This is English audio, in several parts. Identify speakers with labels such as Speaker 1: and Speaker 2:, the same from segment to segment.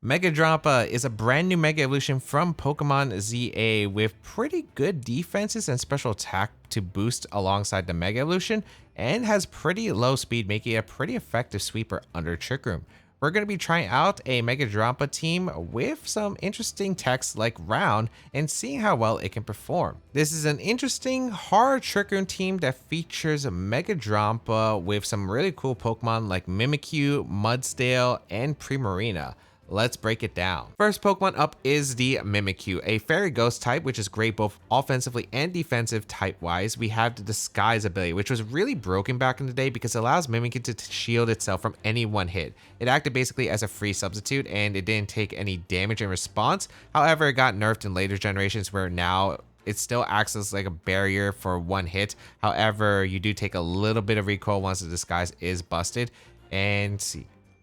Speaker 1: Mega Drampa is a brand new Mega Evolution from Pokemon ZA with pretty good defenses and special attack to boost alongside the Mega Evolution, and has pretty low speed, making it a pretty effective sweeper under Trick Room. We're going to be trying out a Mega Drampa team with some interesting techs like Round and seeing how well it can perform. This is an interesting hard Trick Room team that features Mega Drampa with some really cool Pokemon like Mimikyu, Mudsdale, and Primarina. Let's break it down. First Pokemon up is the Mimikyu, a fairy ghost type, which is great both offensively and defensive type wise. We have the disguise ability, which was really broken back in the day because it allows Mimikyu to shield itself from any one hit. It acted basically as a free substitute and it didn't take any damage in response. However, it got nerfed in later generations where now it still acts as like a barrier for one hit. However, you do take a little bit of recoil once the disguise is busted. And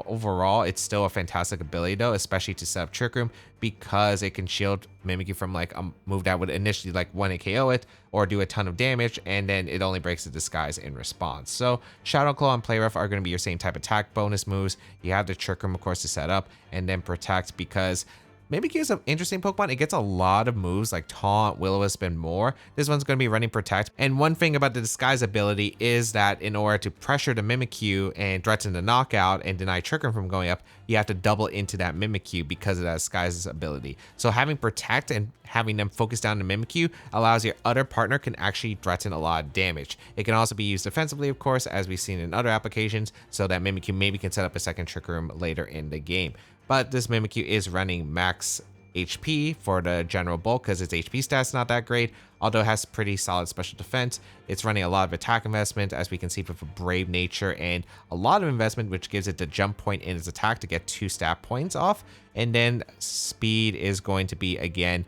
Speaker 1: overall, it's still a fantastic ability though, especially to set up Trick Room because it can shield Mimikyu from like a move that would initially like 1-hit KO it or do a ton of damage, and then it only breaks the disguise in response. So Shadow Claw and Play Rough are going to be your same type attack bonus moves. You have the Trick Room of course to set up, and then Protect because Mimikyu is an interesting Pokemon. It gets a lot of moves like Taunt, Will-O-Wisp, and more. This one's going to be running Protect. And one thing about the Disguise ability is that in order to pressure the Mimikyu and threaten the knockout and deny Trick Room from going up, you have to double into that Mimikyu because of that Disguise's ability. So having Protect and having them focus down the Mimikyu allows your other partner can actually threaten a lot of damage. It can also be used defensively, of course, as we've seen in other applications, so that Mimikyu maybe can set up a second Trick Room later in the game. But this Mimikyu is running max HP for the general bulk because its HP stats not that great, although it has pretty solid special defense. It's running a lot of attack investment, as we can see, with a brave nature and a lot of investment, which gives it the jump point in its attack to get 2 stat points off. And then speed is going to be, again,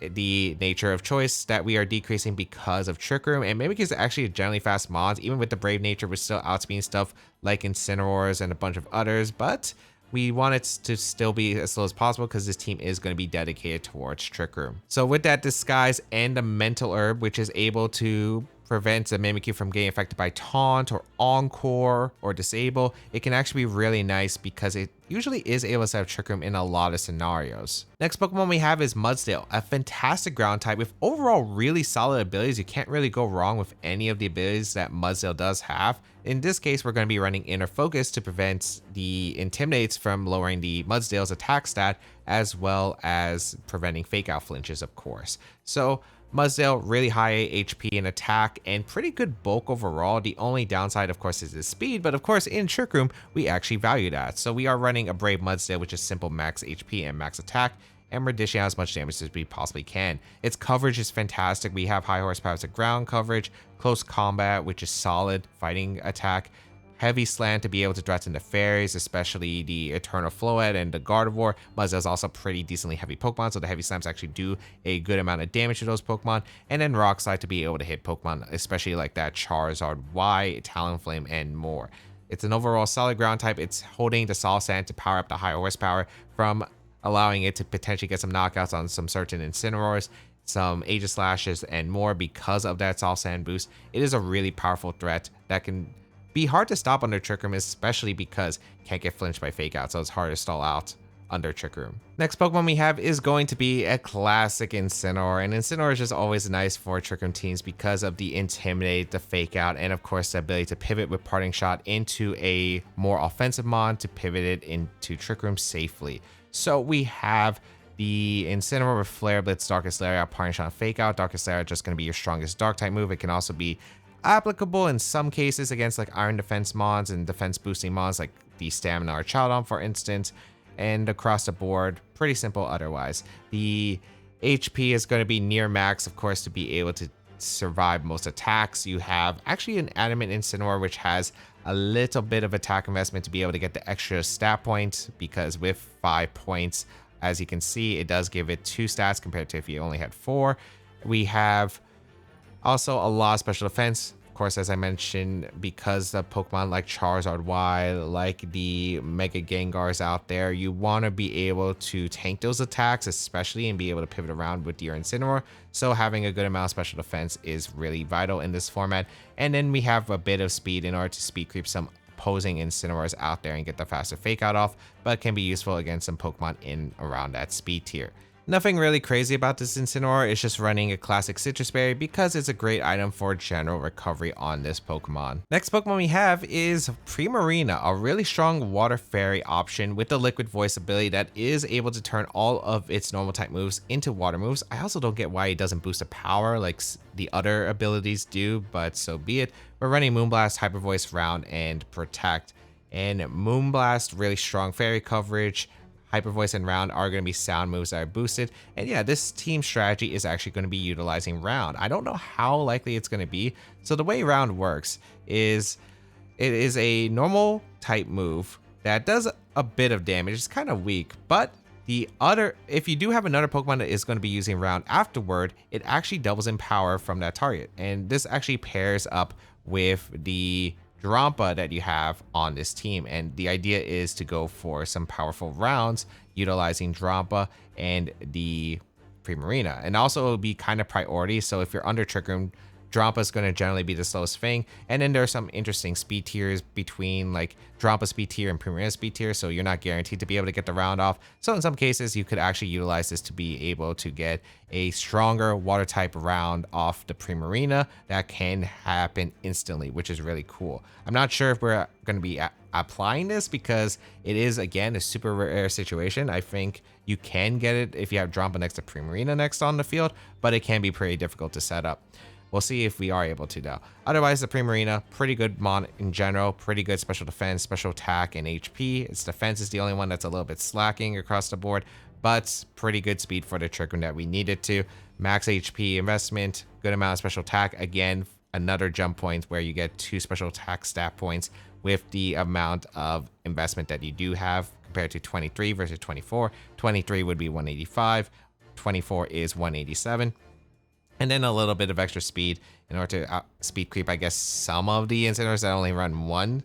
Speaker 1: the nature of choice that we are decreasing because of Trick Room. And Mimikyu is actually a generally fast mod, even with the brave nature, we're still outspeeding stuff like Incineroars and a bunch of others, but we want it to still be as slow as possible because this team is going to be dedicated towards Trick Room. So with that Disguise and the Mental Herb, which is able to prevent a Mimikyu from getting affected by Taunt or Encore or Disable, it can actually be really nice because it usually is able to set up Trick Room in a lot of scenarios. Next Pokemon we have is Mudsdale, a fantastic ground type with overall really solid abilities. You can't really go wrong with any of the abilities that Mudsdale does have. In this case, we're going to be running Inner Focus to prevent the Intimidates from lowering the Mudsdale's attack stat, as well as preventing Fake Out flinches, of course. So Mudsdale, really high HP and attack and pretty good bulk overall. The only downside, of course, is his speed, but of course in Trick Room, we actually value that. So we are running a Brave Mudsdale, which is simple max HP and max attack, and we're dishing out as much damage as we possibly can. Its coverage is fantastic. We have high horsepower to ground coverage, close combat, which is solid fighting attack, heavy slant to be able to threaten the fairies, especially the Eternal Floette and the Gardevoir. Mudsdale is also pretty decently heavy Pokemon, so the heavy slams actually do a good amount of damage to those Pokemon. And then Rock Slide to be able to hit Pokemon, especially like that Charizard Y, Talonflame, and more. It's an overall solid ground type. It's holding the Sol Sand to power up the high horsepower from allowing it to potentially get some knockouts on some certain Incineroars, some Aegislashes, and more because of that Sol Sand boost. It is a really powerful threat that can be hard to stop under Trick Room, especially because it can't get flinched by Fake Out, so it's hard to stall out under Trick Room. Next Pokemon we have is going to be a classic Incineroar, and Incineroar is just always nice for Trick Room teams because of the Intimidate, the Fake Out, and of course the ability to pivot with Parting Shot into a more offensive mod to pivot it into Trick Room safely. So we have the Incineroar with Flare Blitz, Darkest Lariat, Parting Shot, Fake Out. Darkest Lariat just going to be your strongest Dark type move. It can also be applicable in some cases against like Iron Defense mods and defense boosting mods like the Stamina or Chowdon, for instance, and across the board, pretty simple otherwise. The HP is going to be near max, of course, to be able to survive most attacks. You have actually an Adamant Incineroar, which has a little bit of attack investment to be able to get the extra stat points, because with 5 points, as you can see, it does give it 2 stats compared to if you only had 4. We have also a lot of special defense. Of course, as I mentioned, because the Pokemon like Charizard Y, like the Mega Gengars out there, you want to be able to tank those attacks, especially, and be able to pivot around with your Incineroar. So having a good amount of special defense is really vital in this format. And then we have a bit of speed in order to speed creep some opposing Incineroars out there and get the faster fake out off, but can be useful against some Pokemon in around that speed tier. Nothing really crazy about this Incineroar, it's just running a classic Citrus Berry because it's a great item for general recovery on this Pokemon. Next Pokemon we have is Primarina, a really strong water fairy option with the Liquid Voice ability that is able to turn all of its normal type moves into water moves. I also don't get why it doesn't boost the power like the other abilities do, but so be it. We're running Moonblast, Hyper Voice, Round, and Protect. And Moonblast, really strong fairy coverage. Hyper Voice and Round are going to be sound moves that are boosted. And yeah, this team strategy is actually going to be utilizing Round. I don't know how likely it's going to be. So the way Round works is it is a normal type move that does a bit of damage. It's kind of weak, but if you do have another Pokemon that is going to be using Round afterward, it actually doubles in power from that target. And this actually pairs up with the Drampa that you have on this team, and the idea is to go for some powerful rounds utilizing Drampa and the Primarina, and also it'll be kind of priority. So if you're under Trick Room, Drampa is going to generally be the slowest thing, and then there's some interesting speed tiers between like Drampa speed tier and Primarina speed tier, so you're not guaranteed to be able to get the round off. So in some cases you could actually utilize this to be able to get a stronger water type round off the Primarina that can happen instantly, which is really cool. I'm not sure if we're going to be applying this because it is, again, a super rare situation. I think you can get it if you have Drampa next to Primarina next on the field, but it can be pretty difficult to set up. We'll see if we are able to though. Otherwise, the Primarina, pretty good mon in general, pretty good special defense, special attack, and HP. Its defense is the only one that's a little bit slacking across the board, but pretty good speed for the Trick Room that we needed to. Max HP investment, good amount of special attack. Again, another jump point where you get 2 special attack stat points with the amount of investment that you do have compared to 23 versus 24. 23 would be 185, 24 is 187. And then a little bit of extra speed in order to speed creep, I guess, some of the Incineroars that only run 1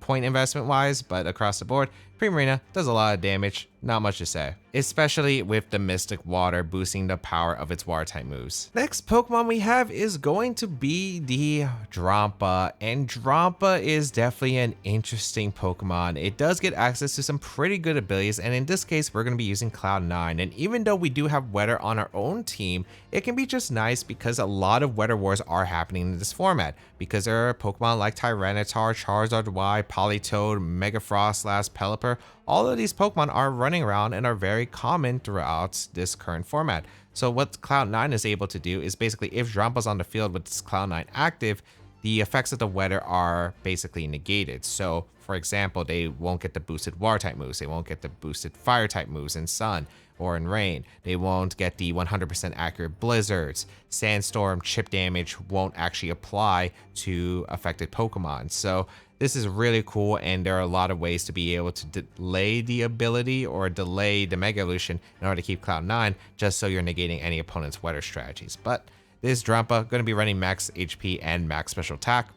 Speaker 1: point investment wise, but across the board, Primarina does a lot of damage, not much to say, especially with the Mystic Water boosting the power of its water type moves. Next Pokemon we have is going to be the Drampa, and Drampa is definitely an interesting Pokemon. It does get access to some pretty good abilities, and in this case we're going to be using Cloud9, and even though we do have Weather on our own team, it can be just nice because a lot of Weather Wars are happening in this format, because there are Pokemon like Tyranitar, Charizard Y, Politoed, Mega Frostlass, Pelipper. All of these Pokemon are running around and are very common throughout this current format. So what Cloud9 is able to do is basically, if Drampa's on the field with this Cloud9 active, the effects of the weather are basically negated. So for example, they won't get the boosted water type moves, they won't get the boosted fire type moves in sun or in rain, they won't get the 100% accurate blizzards, sandstorm, chip damage won't actually apply to affected Pokemon. So this is really cool, and there are a lot of ways to be able to delay the ability or delay the Mega Evolution in order to keep Cloud9, just so you're negating any opponent's weather strategies. But this Drampa going to be running max HP and max special attack.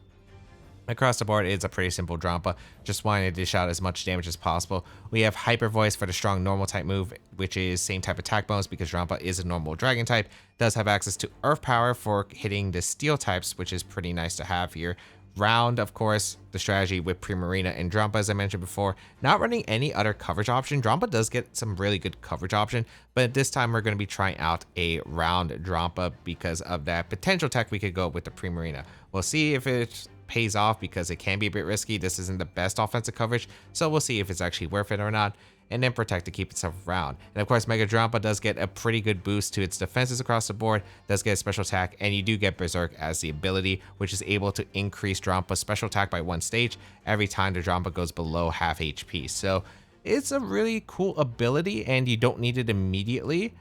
Speaker 1: Across the board, it's a pretty simple Drampa, just wanting to dish out as much damage as possible. We have Hyper Voice for the strong normal type move, which is same type attack bonus because Drampa is a normal dragon type. Does have access to Earth Power for hitting the steel types, which is pretty nice to have here. Round, of course, the strategy with Primarina and Drampa, as I mentioned before, not running any other coverage option. Drampa does get some really good coverage option, but this time we're going to be trying out a Round Drampa because of that potential tech we could go with the Primarina. We'll see if it pays off because it can be a bit risky. This isn't the best offensive coverage, so we'll see if it's actually worth it or not. And then Protect to keep itself around. And of course, Mega Drampa does get a pretty good boost to its defenses across the board, does get a special attack, and you do get Berserk as the ability, which is able to increase Drampa's special attack by 1 stage every time the Drampa goes below half HP. So it's a really cool ability, and you don't need it immediately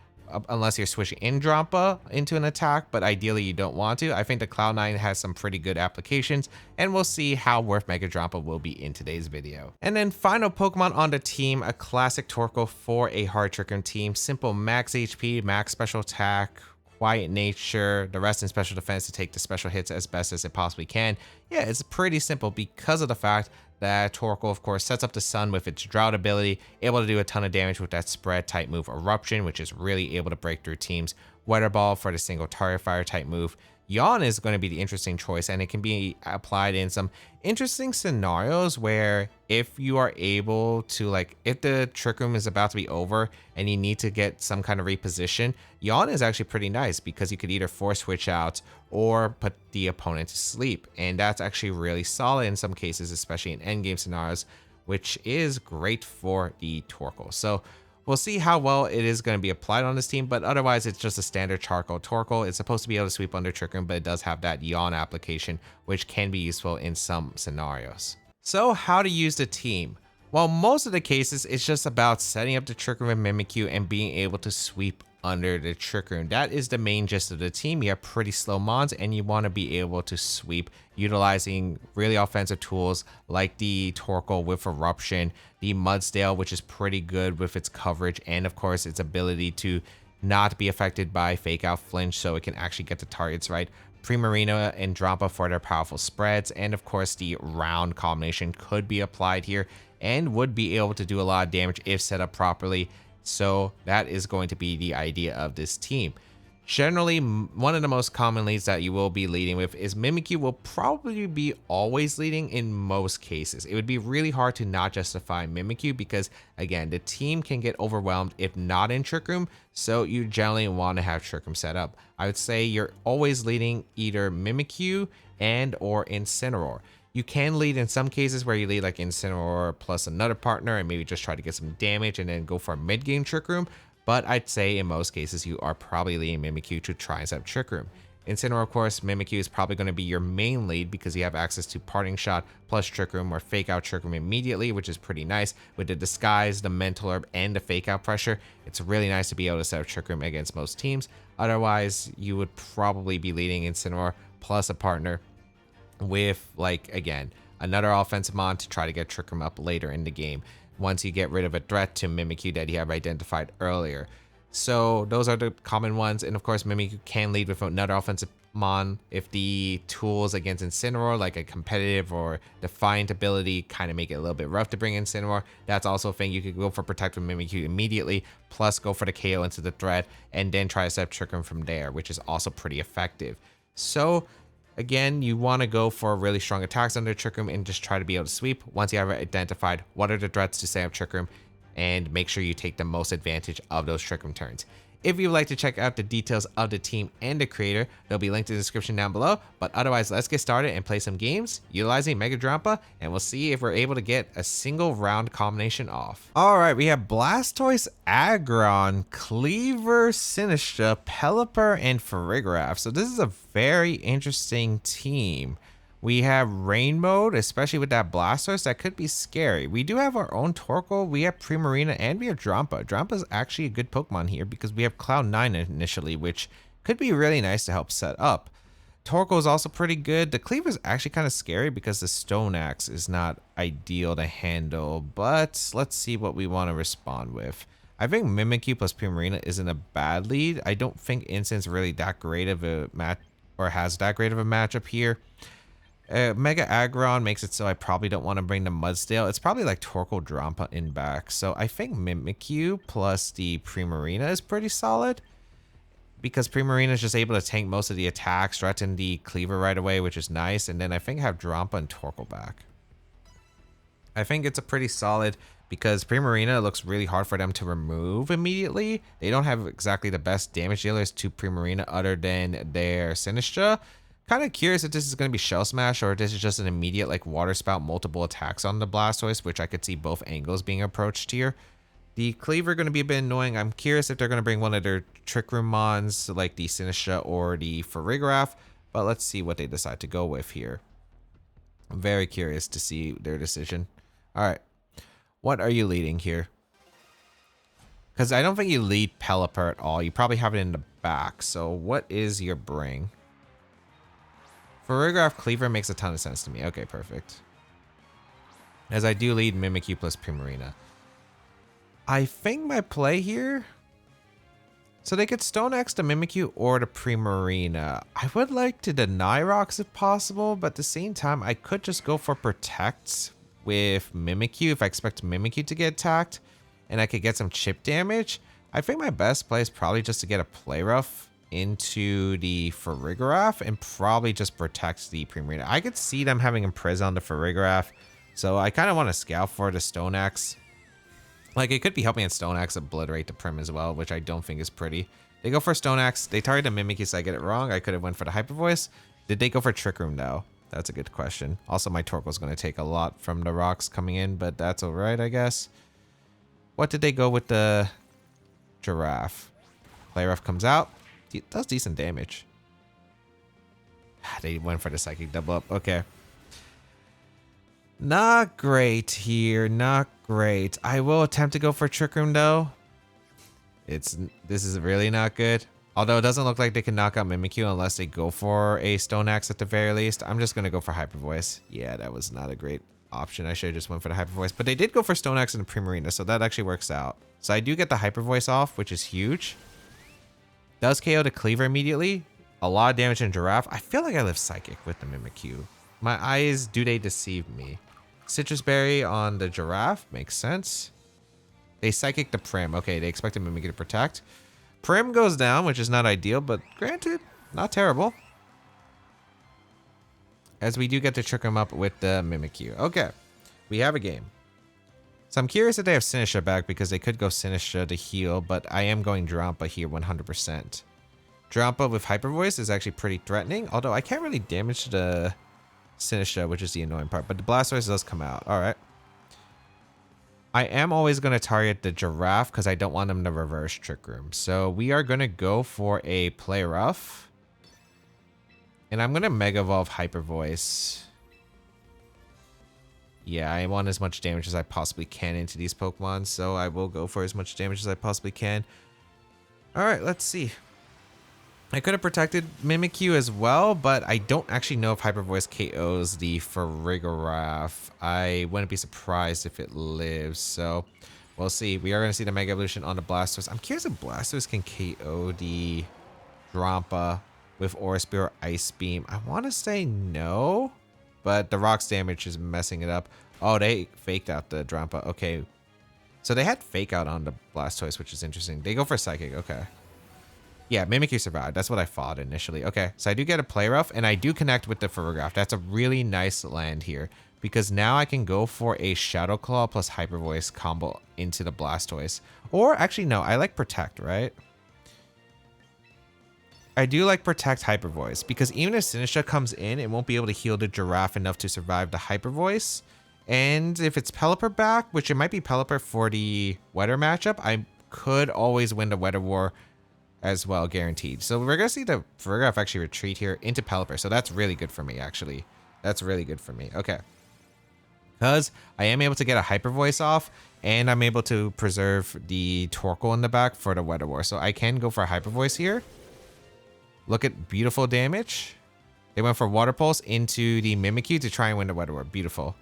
Speaker 1: unless you're switching in Drampa into an attack, but ideally you don't want to. I think the Cloud9 has some pretty good applications, and we'll see how worth Mega Drampa will be in today's video. And then final Pokemon on the team, a classic Torkoal for a hard Trick Room team. Simple max HP, max special attack, quiet nature, the rest in special defense to take the special hits as best as it possibly can. Yeah, it's pretty simple because of the fact that Torkoal, of course, sets up the sun with its drought ability, able to do a ton of damage with that spread type move Eruption, which is really able to break through teams. Weather Ball for the single target fire type move. Yawn is going to be the interesting choice, and it can be applied in some interesting scenarios where if you are able to, like, if the trick room is about to be over and you need to get some kind of reposition, Yawn is actually pretty nice because you could either force switch out or put the opponent to sleep. And that's actually really solid in some cases, especially in endgame scenarios, which is great for the Torkoal. So we'll see how well it is going to be applied on this team, but otherwise it's just a standard charcoal Torkoal. It's supposed to be able to sweep under Trick Room, but it does have that Yawn application, which can be useful in some scenarios. So how to use the team? Well, most of the cases, it's just about setting up the Trick Room and Mimikyu and being able to sweep under the Trick Room. That is the main gist of the team. You have pretty slow mons and you want to be able to sweep utilizing really offensive tools like the Torkoal with Eruption, the Mudsdale, which is pretty good with its coverage, and of course its ability to not be affected by fake out flinch, so it can actually get the targets right. Primarina and Drampa for their powerful spreads, and of course the round combination could be applied here and would be able to do a lot of damage if set up properly. So that is going to be the idea of this team. Generally, one of the most common leads that you will be leading with is Mimikyu will probably be always leading in most cases. It would be really hard to not justify Mimikyu because, again, the team can get overwhelmed if not in Trick Room, so you generally want to have Trick Room set up. I would say you're always leading either Mimikyu and or Incineroar. You can lead in some cases where you lead like Incineroar plus another partner and maybe just try to get some damage and then go for a mid-game Trick Room. But I'd say in most cases, you are probably leading Mimikyu to try and set up Trick Room. Incineroar, of course, Mimikyu is probably going to be your main lead because you have access to Parting Shot plus Trick Room or Fake Out Trick Room immediately, which is pretty nice. With the Disguise, the Mental Herb, and the Fake Out Pressure, it's really nice to be able to set up Trick Room against most teams. Otherwise, you would probably be leading Incineroar plus a partner with, like, again, another offensive mon to try to get Trick Room up later in the game once you get rid of a threat to Mimikyu that you have identified earlier. So those are the common ones, and of course Mimikyu can lead with another offensive mon if the tools against Incineroar, like a competitive or defiant ability, kind of make it a little bit rough to bring Incineroar. That's also a thing. You could go for Protect with Mimikyu immediately, plus go for the KO into the threat, and then try to set up Trick Room from there, which is also pretty effective. So again, you want to go for really strong attacks under Trick Room and just try to be able to sweep once you have identified what are the threats to set up Trick Room, and make sure you take the most advantage of those Trick Room turns. If you'd like to check out the details of the team and the creator, they'll be linked in the description down below. But otherwise, let's get started and play some games utilizing Mega Drampa, and we'll see if we're able to get a single round combination off. All right, we have Blastoise, Aggron, Cleaver, Sinistra, Pelipper, and Farigiraf. So this is a very interesting team. We have Rain Mode, especially with that Blastoise, that could be scary. We do have our own Torkoal, we have Primarina, and we have Drampa. Drampa is actually a good Pokemon here because we have Cloud9 initially, which could be really nice to help set up. Torkoal is also pretty good. The Cleaver is actually kind of scary because the Stone Axe is not ideal to handle, but let's see what we want to respond with. I think Mimikyu plus Primarina isn't a bad lead. I don't think Instin's really that great of a match, or has that great of a matchup here. Mega Aggron makes it so I probably don't want to bring the Mudsdale. It's probably like Torkoal Drampa in back. So I think Mimikyu plus the Primarina is pretty solid, because Primarina is just able to tank most of the attacks, threaten the Cleaver right away, which is nice. And then I think I have Drampa and Torkoal back. I think it's a pretty solid because Primarina looks really hard for them to remove immediately. They don't have exactly the best damage dealers to Primarina other than their Sinistra. Kind of curious if this is going to be Shell Smash or if this is just an immediate like Water Spout multiple attacks on the Blastoise, which I could see both angles being approached here. The Cleaver going to be a bit annoying. I'm curious if they're going to bring one of their Trick Room mons like the Sinistra or the Farigiraf, but let's see what they decide to go with here. I'm very curious to see their decision. All right, what are you leading here? Because I don't think you lead Pelipper at all. You probably have it in the back. So what is your bring? Farigiraf Cleaver makes a ton of sense to me. Okay, perfect. As I do lead Mimikyu plus Primarina. I think my play here... So they could Stone Axe the Mimikyu or the Primarina. I would like to deny rocks if possible, but at the same time, I could just go for Protect with Mimikyu if I expect Mimikyu to get attacked, and I could get some chip damage. I think my best play is probably just to get a Play Rough into the Farigiraf and probably just protect the Primarina. I could see them having Imprison on the Farigiraf, so I kind of want to scout for the Stone Axe. Like, it could be helping in Stone Axe obliterate the Prim as well, which I don't think is pretty. They go for Stone Axe. They target the Mimikyu, so I get it wrong. I could have went for the Hyper Voice. Did they go for Trick Room, though? That's a good question. Also, my Torkoal's going to take a lot from the rocks coming in, but that's all right, I guess. What did they go with the Giraffe? Play Rough comes out. Does decent damage. They went for the Psychic double up. Okay. Not great here. Not great. I will attempt to go for Trick Room, though. This is really not good. Although it doesn't look like they can knock out Mimikyu unless they go for a Stone Axe at the very least. I'm just going to go for Hyper Voice. Yeah, that was not a great option. I should have just went for the Hyper Voice. But they did go for Stone Axe and the Primarina, so that actually works out. So I do get the Hyper Voice off, which is huge. Does KO the Cleaver immediately. A lot of damage in Giraffe. I feel like I live Psychic with the Mimikyu. My eyes, do they deceive me? Citrus Berry on the Giraffe. Makes sense. They Psychic the Prim. Okay, they expect the Mimikyu to protect. Prim goes down, which is not ideal, but granted, not terrible. As we do get to trick him up with the Mimikyu. Okay, we have a game. So I'm curious if they have Sinistra back because they could go Sinistra to heal, but I am going Drampa here 100%. Drampa with Hyper Voice is actually pretty threatening, although I can't really damage the Sinistra, which is the annoying part, but the Blastoise does come out. All right. I am always going to target the Giraffe because I don't want them to reverse Trick Room. So we are going to go for a Play Rough. And I'm going to Mega Evolve Hyper Voice. Yeah, I want as much damage as I possibly can into these Pokemon. So I will go for as much damage as I possibly can. Alright, let's see. I could have protected Mimikyu as well, but I don't actually know if Hyper Voice KOs the Farigiraf. I wouldn't be surprised if it lives, so we'll see. We are going to see the Mega Evolution on the Blastoise. I'm curious if Blastoise can KO the Drampa with Aura Spear or Ice Beam. I want to say no, but the Rock's damage is messing it up. Oh, they faked out the Drampa. Okay, so they had Fake Out on the Blastoise, which is interesting. They go for Psychic. Okay. Yeah, Mimikyu survived. That's what I thought initially. Okay, so I do get a Play Rough, and I do connect with the Farigiraf. That's a really nice land here, because now I can go for a Shadow Claw plus Hyper Voice combo into the Blastoise. Or, actually, no, I like Protect, right? I do like Protect Hyper Voice, because even if Sinistra comes in, it won't be able to heal the Giraffe enough to survive the Hyper Voice. And if it's Pelipper back, which it might be Pelipper for the Weather matchup, I could always win the Weather War as well, guaranteed. So we're going to see the Farigiraf actually retreat here into Pelipper. So that's really good for me, actually. That's really good for me. Okay. Because I am able to get a Hyper Voice off, and I'm able to preserve the Torkoal in the back for the Weather War. So I can go for a Hyper Voice here. Look at beautiful damage. They went for Water Pulse into the Mimikyu to try and win the Weather War. Beautiful.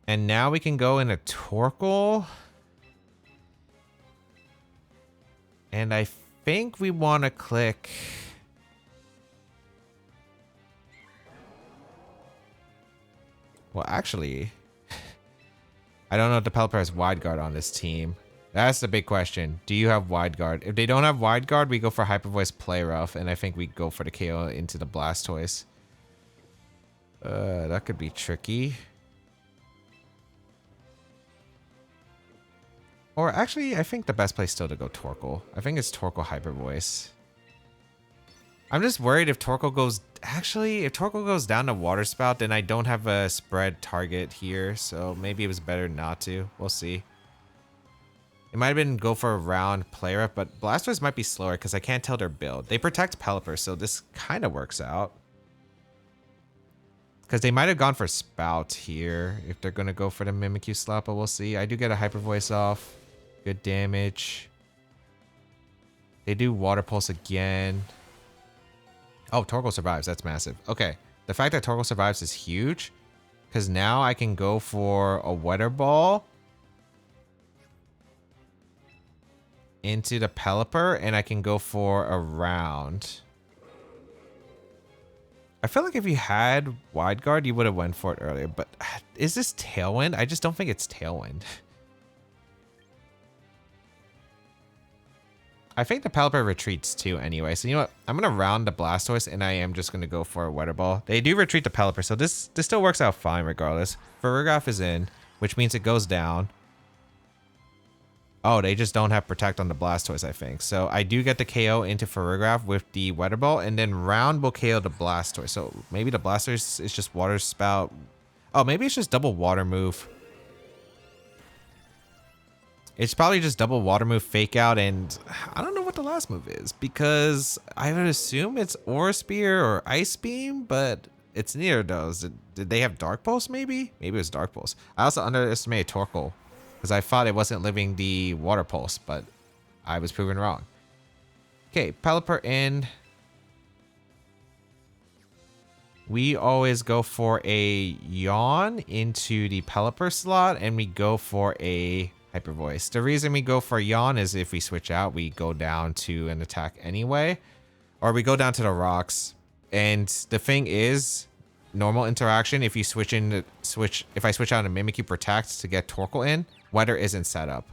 Speaker 1: And now we can go in a Torkoal. And I think we want to click. Well, actually, I don't know if the Pelipper has Wide Guard on this team. That's the big question. Do you have Wide Guard? If they don't have Wide Guard, we go for Hyper Voice Play Rough, and I think we go for the KO into the Blastoise. That could be tricky. Or actually, I think the best place still to go Torkoal. I think it's Torkoal Hyper Voice. I'm just worried if Torkoal goes... Actually, if Torkoal goes down to Water Spout, then I don't have a spread target here. So maybe it was better not to. We'll see. It might have been go for a round Play Rough, but Blastoise might be slower because I can't tell their build. They protect Pelipper, so this kind of works out. Because they might have gone for Spout here if they're going to go for the Mimikyu slap, but we'll see. I do get a Hyper Voice off. Good damage. They do Water Pulse again. Oh, Torkoal survives. That's massive. Okay. The fact that Torkoal survives is huge. Because now I can go for a Weather Ball into the Pelipper, and I can go for a round. I feel like if you had Wide Guard, you would have went for it earlier. But is this Tailwind? I just don't think it's Tailwind. I think the Pelipper retreats too anyway. So you know what? I'm going to round the Blastoise and I am just going to go for a Weather Ball. They do retreat the Pelipper, so this still works out fine regardless. Farigiraf is in, which means it goes down. Oh, they just don't have Protect on the Blastoise, I think. So I do get the KO into Farigiraf with the Weather Ball, and then round will KO the Blastoise. So maybe the Blastoise is just Water Spout. Oh, maybe it's just double Water Move. It's probably just double Water Move Fake Out, and I don't know what the last move is, because I would assume it's Aura Spear or Ice Beam, but it's neither of those. Did they have Dark Pulse maybe? Maybe it was Dark Pulse. I also underestimated Torkoal, because I thought it wasn't living the Water Pulse, but I was proven wrong. Okay, Pelipper in. We always go for a Yawn into the Pelipper slot, and we go for a Hyper Voice. The reason we go for Yawn is if we switch out, we go down to an attack anyway, or we go down to the rocks. And the thing is, normal interaction, if you if I switch out a Mimikyu Protect to get Torkoal in, Weather isn't set up,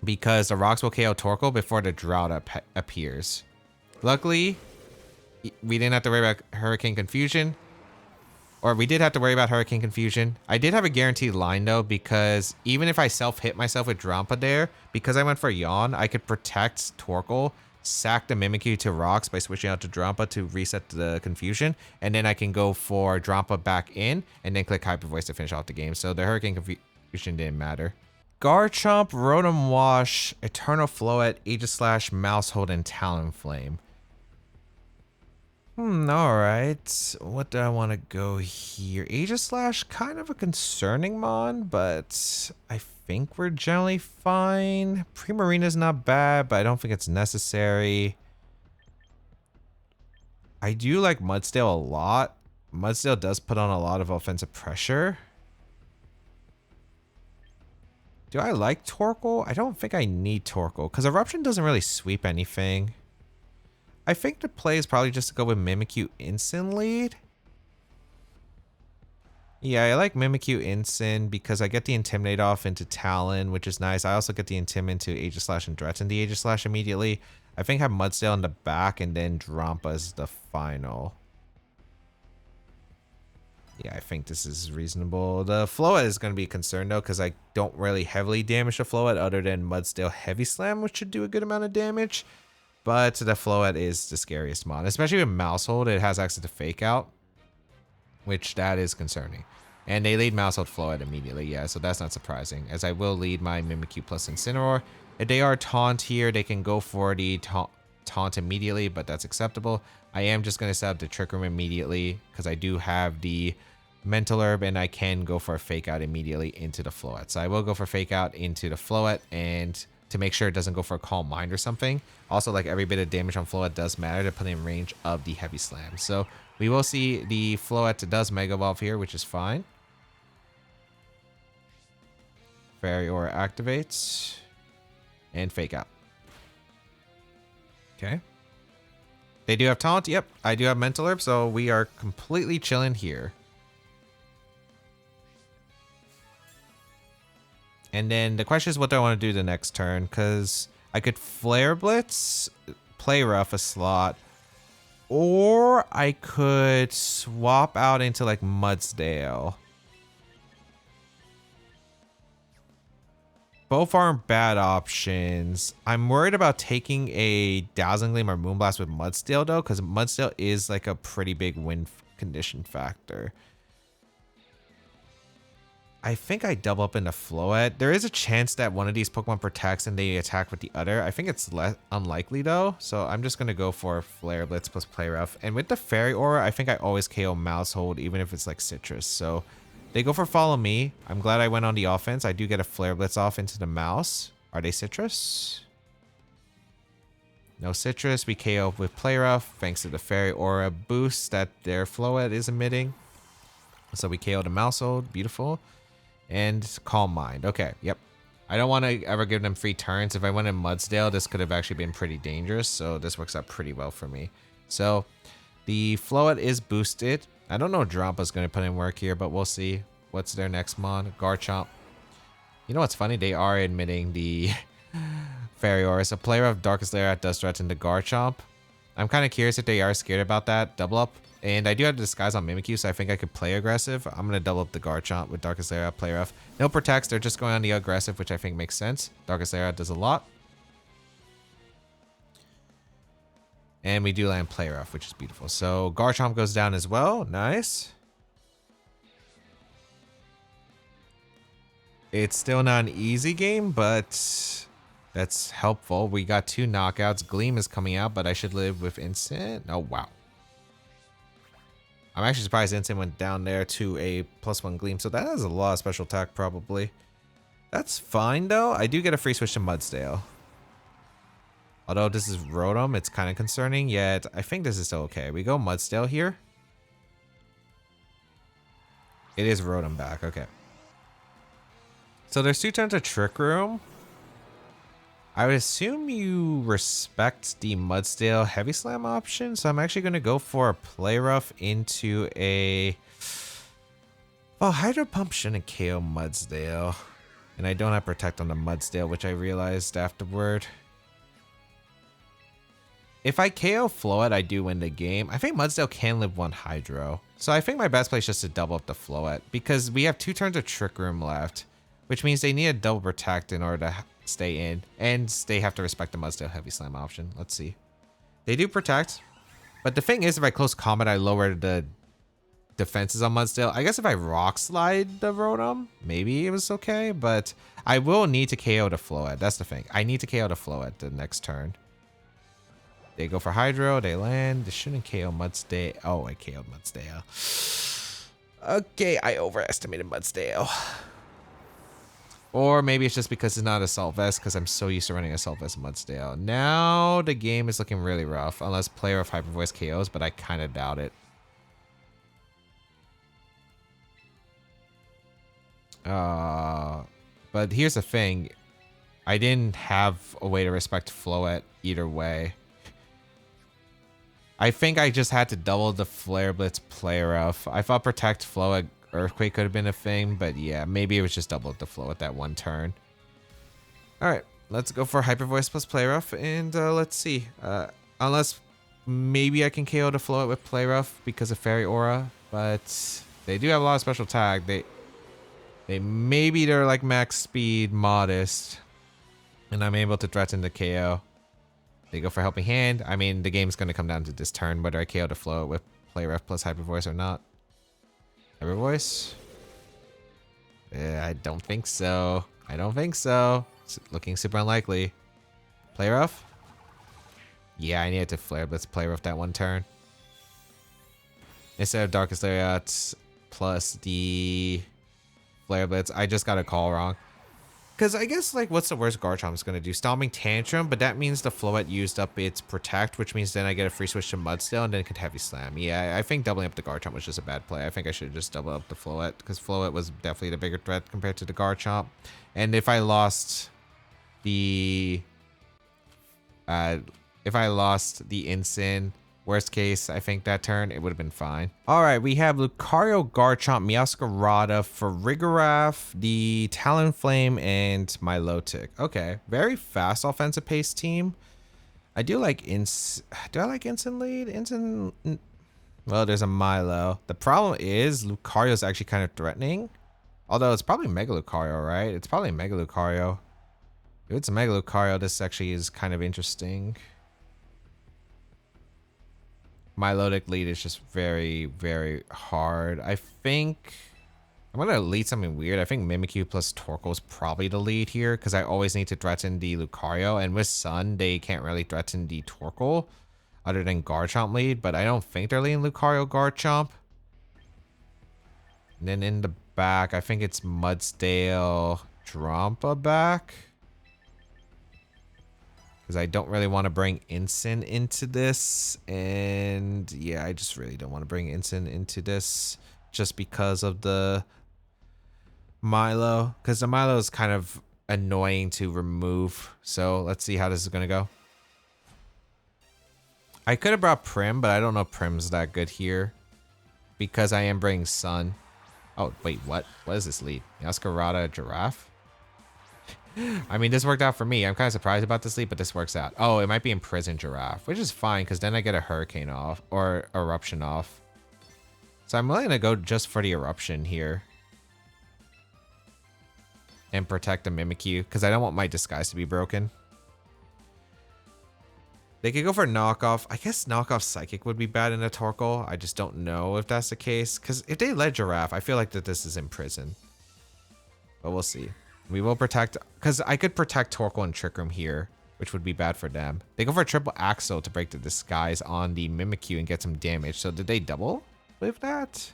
Speaker 1: because the rocks will KO Torkoal before the Drought appears. Luckily, we didn't have to worry about Hurricane Confusion. Or we did have to worry about Hurricane Confusion. I did have a guaranteed line though, because even if I self-hit myself with Drampa there, because I went for Yawn, I could protect Torkoal, sack the Mimikyu to rocks by switching out to Drampa to reset the confusion, and then I can go for Drampa back in, and then click Hyper Voice to finish off the game. So the Hurricane Confusion didn't matter. Garchomp, Rotom Wash, Eternal Floette, Aegislash, Mousehold, and Talonflame. Alright. What do I want to go here? Aegislash, kind of a concerning mon, but I think we're generally fine. Primarina's not bad, but I don't think it's necessary. I do like Mudsdale a lot. Mudsdale does put on a lot of offensive pressure. Do I like Torkoal? I don't think I need Torkoal, because Eruption doesn't really sweep anything. I think the play is probably just to go with Mimikyu Instant lead. Yeah, I like Mimikyu Instant because I get the Intimidate off into Talon, which is nice. I also get the Intimidate into Aegislash and threaten the Aegislash immediately. I think I have Mudsdale in the back and then Drampa as the final. Yeah, I think this is reasonable. The Floette is going to be concerned though, because I don't really heavily damage the Floette other than Mudsdale Heavy Slam, which should do a good amount of damage. But the Floette is the scariest mon, especially with Mousehold. It has access to Fake Out, which that is concerning. And they lead Mousehold Floette immediately, yeah, so that's not surprising, as I will lead my Mimikyu plus Incineroar. If they are Taunt here, they can go for the Taunt immediately, but that's acceptable. I am just going to set up the Trick Room immediately, because I do have the Mental Herb, and I can go for a Fake Out immediately into the Floette. So I will go for Fake Out into the Floette, and to make sure it doesn't go for a Calm Mind or something. Also, like, every bit of damage on Floette does matter to put in range of the Heavy Slam. So we will see the Floette does Mega Evolve here, which is fine. Fairy Aura activates. And Fake Out. Okay. They do have Taunt. Yep, I do have Mental Herb, so we are completely chilling here. And then the question is, what do I want to do the next turn? Because I could Flare Blitz, play rough a slot, or I could swap out into like Mudsdale. Both aren't bad options. I'm worried about taking a Dazzling Gleam or Moonblast with Mudsdale though, because Mudsdale is like a pretty big win condition factor. I think I double up into Floette. There is a chance that one of these Pokemon protects and they attack with the other. I think it's less unlikely though. So I'm just going to go for Flare Blitz plus Play Rough. And with the Fairy Aura, I think I always KO Mousehold, even if it's like Citrus. So they go for Follow Me. I'm glad I went on the offense. I do get a Flare Blitz off into the Mouse. Are they Citrus? No Citrus. We KO with Play Rough thanks to the Fairy Aura boost that their Floette is emitting. So we KO the Mousehold. Beautiful. And Calm Mind. Okay, yep. I don't want to ever give them free turns. If I went in Mudsdale, this could have actually been pretty dangerous. So this works out pretty well for me. So the Floette is boosted. I don't know if Drampa's going to put in work here, but we'll see. What's their next mon? Garchomp. You know what's funny? They are admitting the Fairy Aura. So player of Darkest Lair does threaten the Garchomp. I'm kind of curious if they are scared about that double up. And I do have Disguise on Mimikyu, so I think I could play aggressive. I'm going to double up the Garchomp with Darkest Lair, play rough. No protects, they're just going on the aggressive, which I think makes sense. Darkest Lair does a lot. And we do land play rough, which is beautiful. So Garchomp goes down as well. Nice. It's still not an easy game, but that's helpful. We got 2 knockouts. Gleam is coming out, but I should live with Instant. Oh, wow. I'm actually surprised Instant went down there to a +1 Gleam. So that has a lot of special attack, probably. That's fine, though. I do get a free switch to Mudsdale. Although this is Rotom, it's kind of concerning, yet I think this is still okay. We go Mudsdale here. It is Rotom back, okay. So there's 2 turns of Trick Room. I would assume you respect the Mudsdale Heavy Slam option, so I'm actually going to go for a Play Rough into a... Well, Hydro Pump shouldn't KO Mudsdale. And I don't have Protect on the Mudsdale, which I realized afterward. If I KO Floette, I do win the game. I think Mudsdale can live 1 Hydro. So I think my best play is just to double up the Floette, because we have 2 turns of Trick Room left, which means they need a double Protect in order to stay in, and they have to respect the Mudsdale Heavy Slam option. Let's see. They do Protect, but the thing is, if I close combat, I lower the defenses on Mudsdale. I guess if I Rock Slide the Rotom, maybe it was okay, but I will need to KO the Floette. That's the thing. I need to KO the Floette the next turn. They go for Hydro, they land. They shouldn't KO Mudsdale. Oh, I KO'd Mudsdale. Okay, I overestimated Mudsdale. Or maybe it's just because it's not Assault Vest, because I'm so used to running Assault Vest Mudsdale. Now the game is looking really rough, unless player of Hyper Voice KOs, but I kind of doubt it. But here's the thing. I didn't have a way to respect Floette either way. I think I just had to double the Flare Blitz Play Rough. I thought Protect Floette Earthquake could have been a thing, but yeah, maybe it was just double the Floette that one turn. Alright, let's go for Hyper Voice plus Play Rough, and let's see. Unless maybe I can KO the Floette with Play Rough because of Fairy Aura, but they do have a lot of special tag. Maybe they're like max speed modest, and I'm able to threaten the KO. They go for Helping Hand. I mean, the game's going to come down to this turn, whether I KO the Floette with Play Rough plus Hyper Voice or not. Hyper Voice? Yeah, I don't think so. I don't think so. It's looking super unlikely. Play Rough? Yeah, I needed to Flare Blitz Play Rough that one turn. Instead of Darkest Lariat plus the Flare Blitz, I just got a call wrong. Because I guess, like, what's the worst Garchomp's going to do? Stomping Tantrum, but that means the Floette used up its Protect, which means then I get a free switch to Mudsdale, and then it could Heavy Slam. Yeah, I think doubling up the Garchomp was just a bad play. I think I should have just doubled up the Floette, because Floette was definitely the bigger threat compared to the Garchomp. And if I lost the... Instant... Worst case, I think that turn, it would have been fine. All right, we have Lucario, Garchomp, Meowscarada, Farigiraf, the Talonflame, and Milotic. Okay, very fast offensive pace team. I do like do I like Instant Lead? Well, there's a Milo. The problem is Lucario's actually kind of threatening. Although it's probably Mega Lucario, right? It's probably Mega Lucario. If it's a Mega Lucario, this actually is kind of interesting. Milotic lead is just very, very hard. I think I'm going to lead something weird. I think Mimikyu plus Torkoal is probably the lead here because I always need to threaten the Lucario. And with Sun, they can't really threaten the Torkoal other than Garchomp lead. But I don't think they're leading Lucario, Garchomp. And then in the back, I think it's Mudsdale, Drampa back. Because I don't really want to bring Instant into this. And yeah, I just really don't want to bring Instant into this. Just because of the Milo. Because the Milo is kind of annoying to remove. So let's see how this is going to go. I could have brought Prim, but I don't know if Prim's that good here. Because I am bringing Sun. Oh, wait, what? What is this lead? Meowscarada, Giraffe? I mean, this worked out for me. I'm kind of surprised about this lead, but this works out. Oh, it might be Imprisoned Giraffe, which is fine because then I get a Hurricane off or Eruption off. So I'm willing to go just for the Eruption here. And protect the Mimikyu because I don't want my Disguise to be broken. They could go for knockoff. I guess knockoff Psychic would be bad in a Torkoal. I just don't know if that's the case. Because if they let Giraffe, I feel like that this is Imprisoned. But we'll see. We will protect, because I could protect Torkoal and Trick Room here, which would be bad for them. They go for a triple Axle to break the Disguise on the Mimikyu and get some damage. So did they double with that?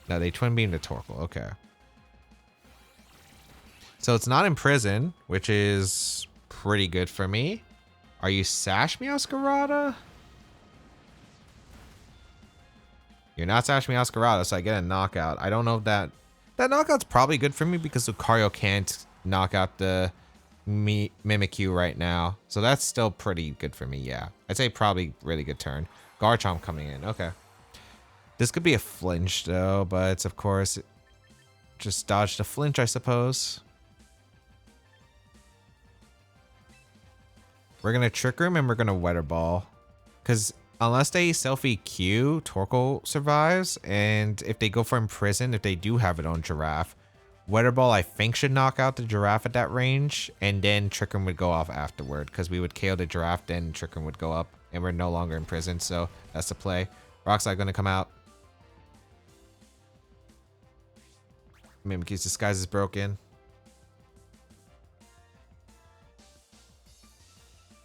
Speaker 1: No, they twin beam the Torkoal. Okay. So it's not Imprison, which is pretty good for me. Are you Sash Meowscarada? You're not Sash Meowscarada, so I get a knockout. I don't know if that knockout's probably good for me because Lucario can't knock out the Mimikyu right now. So that's still pretty good for me, yeah. I'd say probably really good turn. Garchomp coming in, okay. This could be a flinch though, but of course, just dodge the flinch, I suppose. We're going to Trick Room and we're going to Weather Ball. Because unless they self-EQ, Torkoal survives. And if they go for Imprison, if they do have it on Giraffe, Weather Ball I think should knock out the Giraffe at that range. And then Trick Room would go off afterward. Because we would KO the Giraffe, then Trick Room would go up. And we're no longer in prison, so that's the play. Rock Slide going to come out. Mimikyu's Disguise is broken.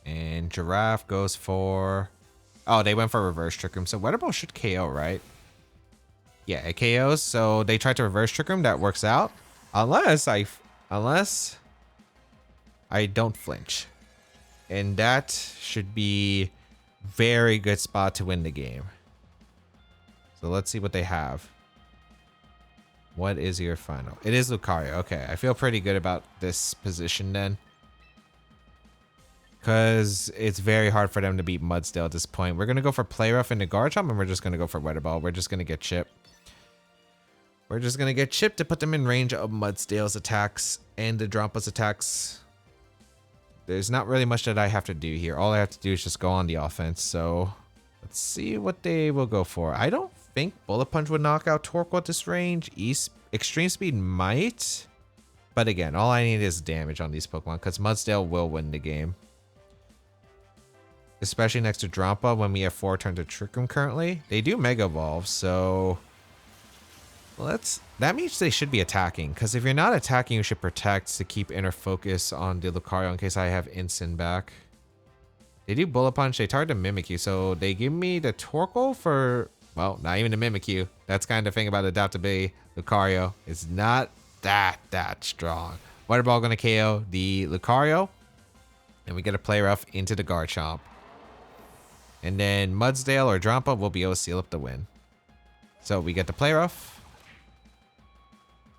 Speaker 1: And Giraffe goes for... Oh, they went for reverse Trick Room. So Weather Ball should KO, right? Yeah, it KOs. So they tried to reverse Trick Room. That works out. Unless I don't flinch. And that should be very good spot to win the game. So let's see what they have. What is your final? It is Lucario. Okay, I feel pretty good about this position then. Because it's very hard for them to beat Mudsdale at this point. We're going to go for Play Rough into Garchomp, and we're just going to go for Weather Ball. We're just going to get Chip. We're just going to get Chip to put them in range of Mudsdale's attacks and the Drampa's attacks. There's not really much that I have to do here. All I have to do is just go on the offense. So let's see what they will go for. I don't think Bullet Punch would knock out Torkoal at this range. Extreme Speed might. But again, all I need is damage on these Pokemon because Mudsdale will win the game. Especially next to Drampa when we have 4 turns of Trick Room currently. They do Mega Evolve, so that means they should be attacking. Because if you're not attacking, you should protect to keep inner focus on the Lucario in case I have Instant back. They do Bullet Punch, they target the Mimikyu, so they give me the Torkoal for, well, not even the Mimikyu. That's kind of the thing about adaptability. Lucario is not that strong. Weather Ball gonna KO the Lucario. And we get a Play Rough into the Garchomp. And then Mudsdale or Drampa will be able to seal up the win. So we get the Play Rough,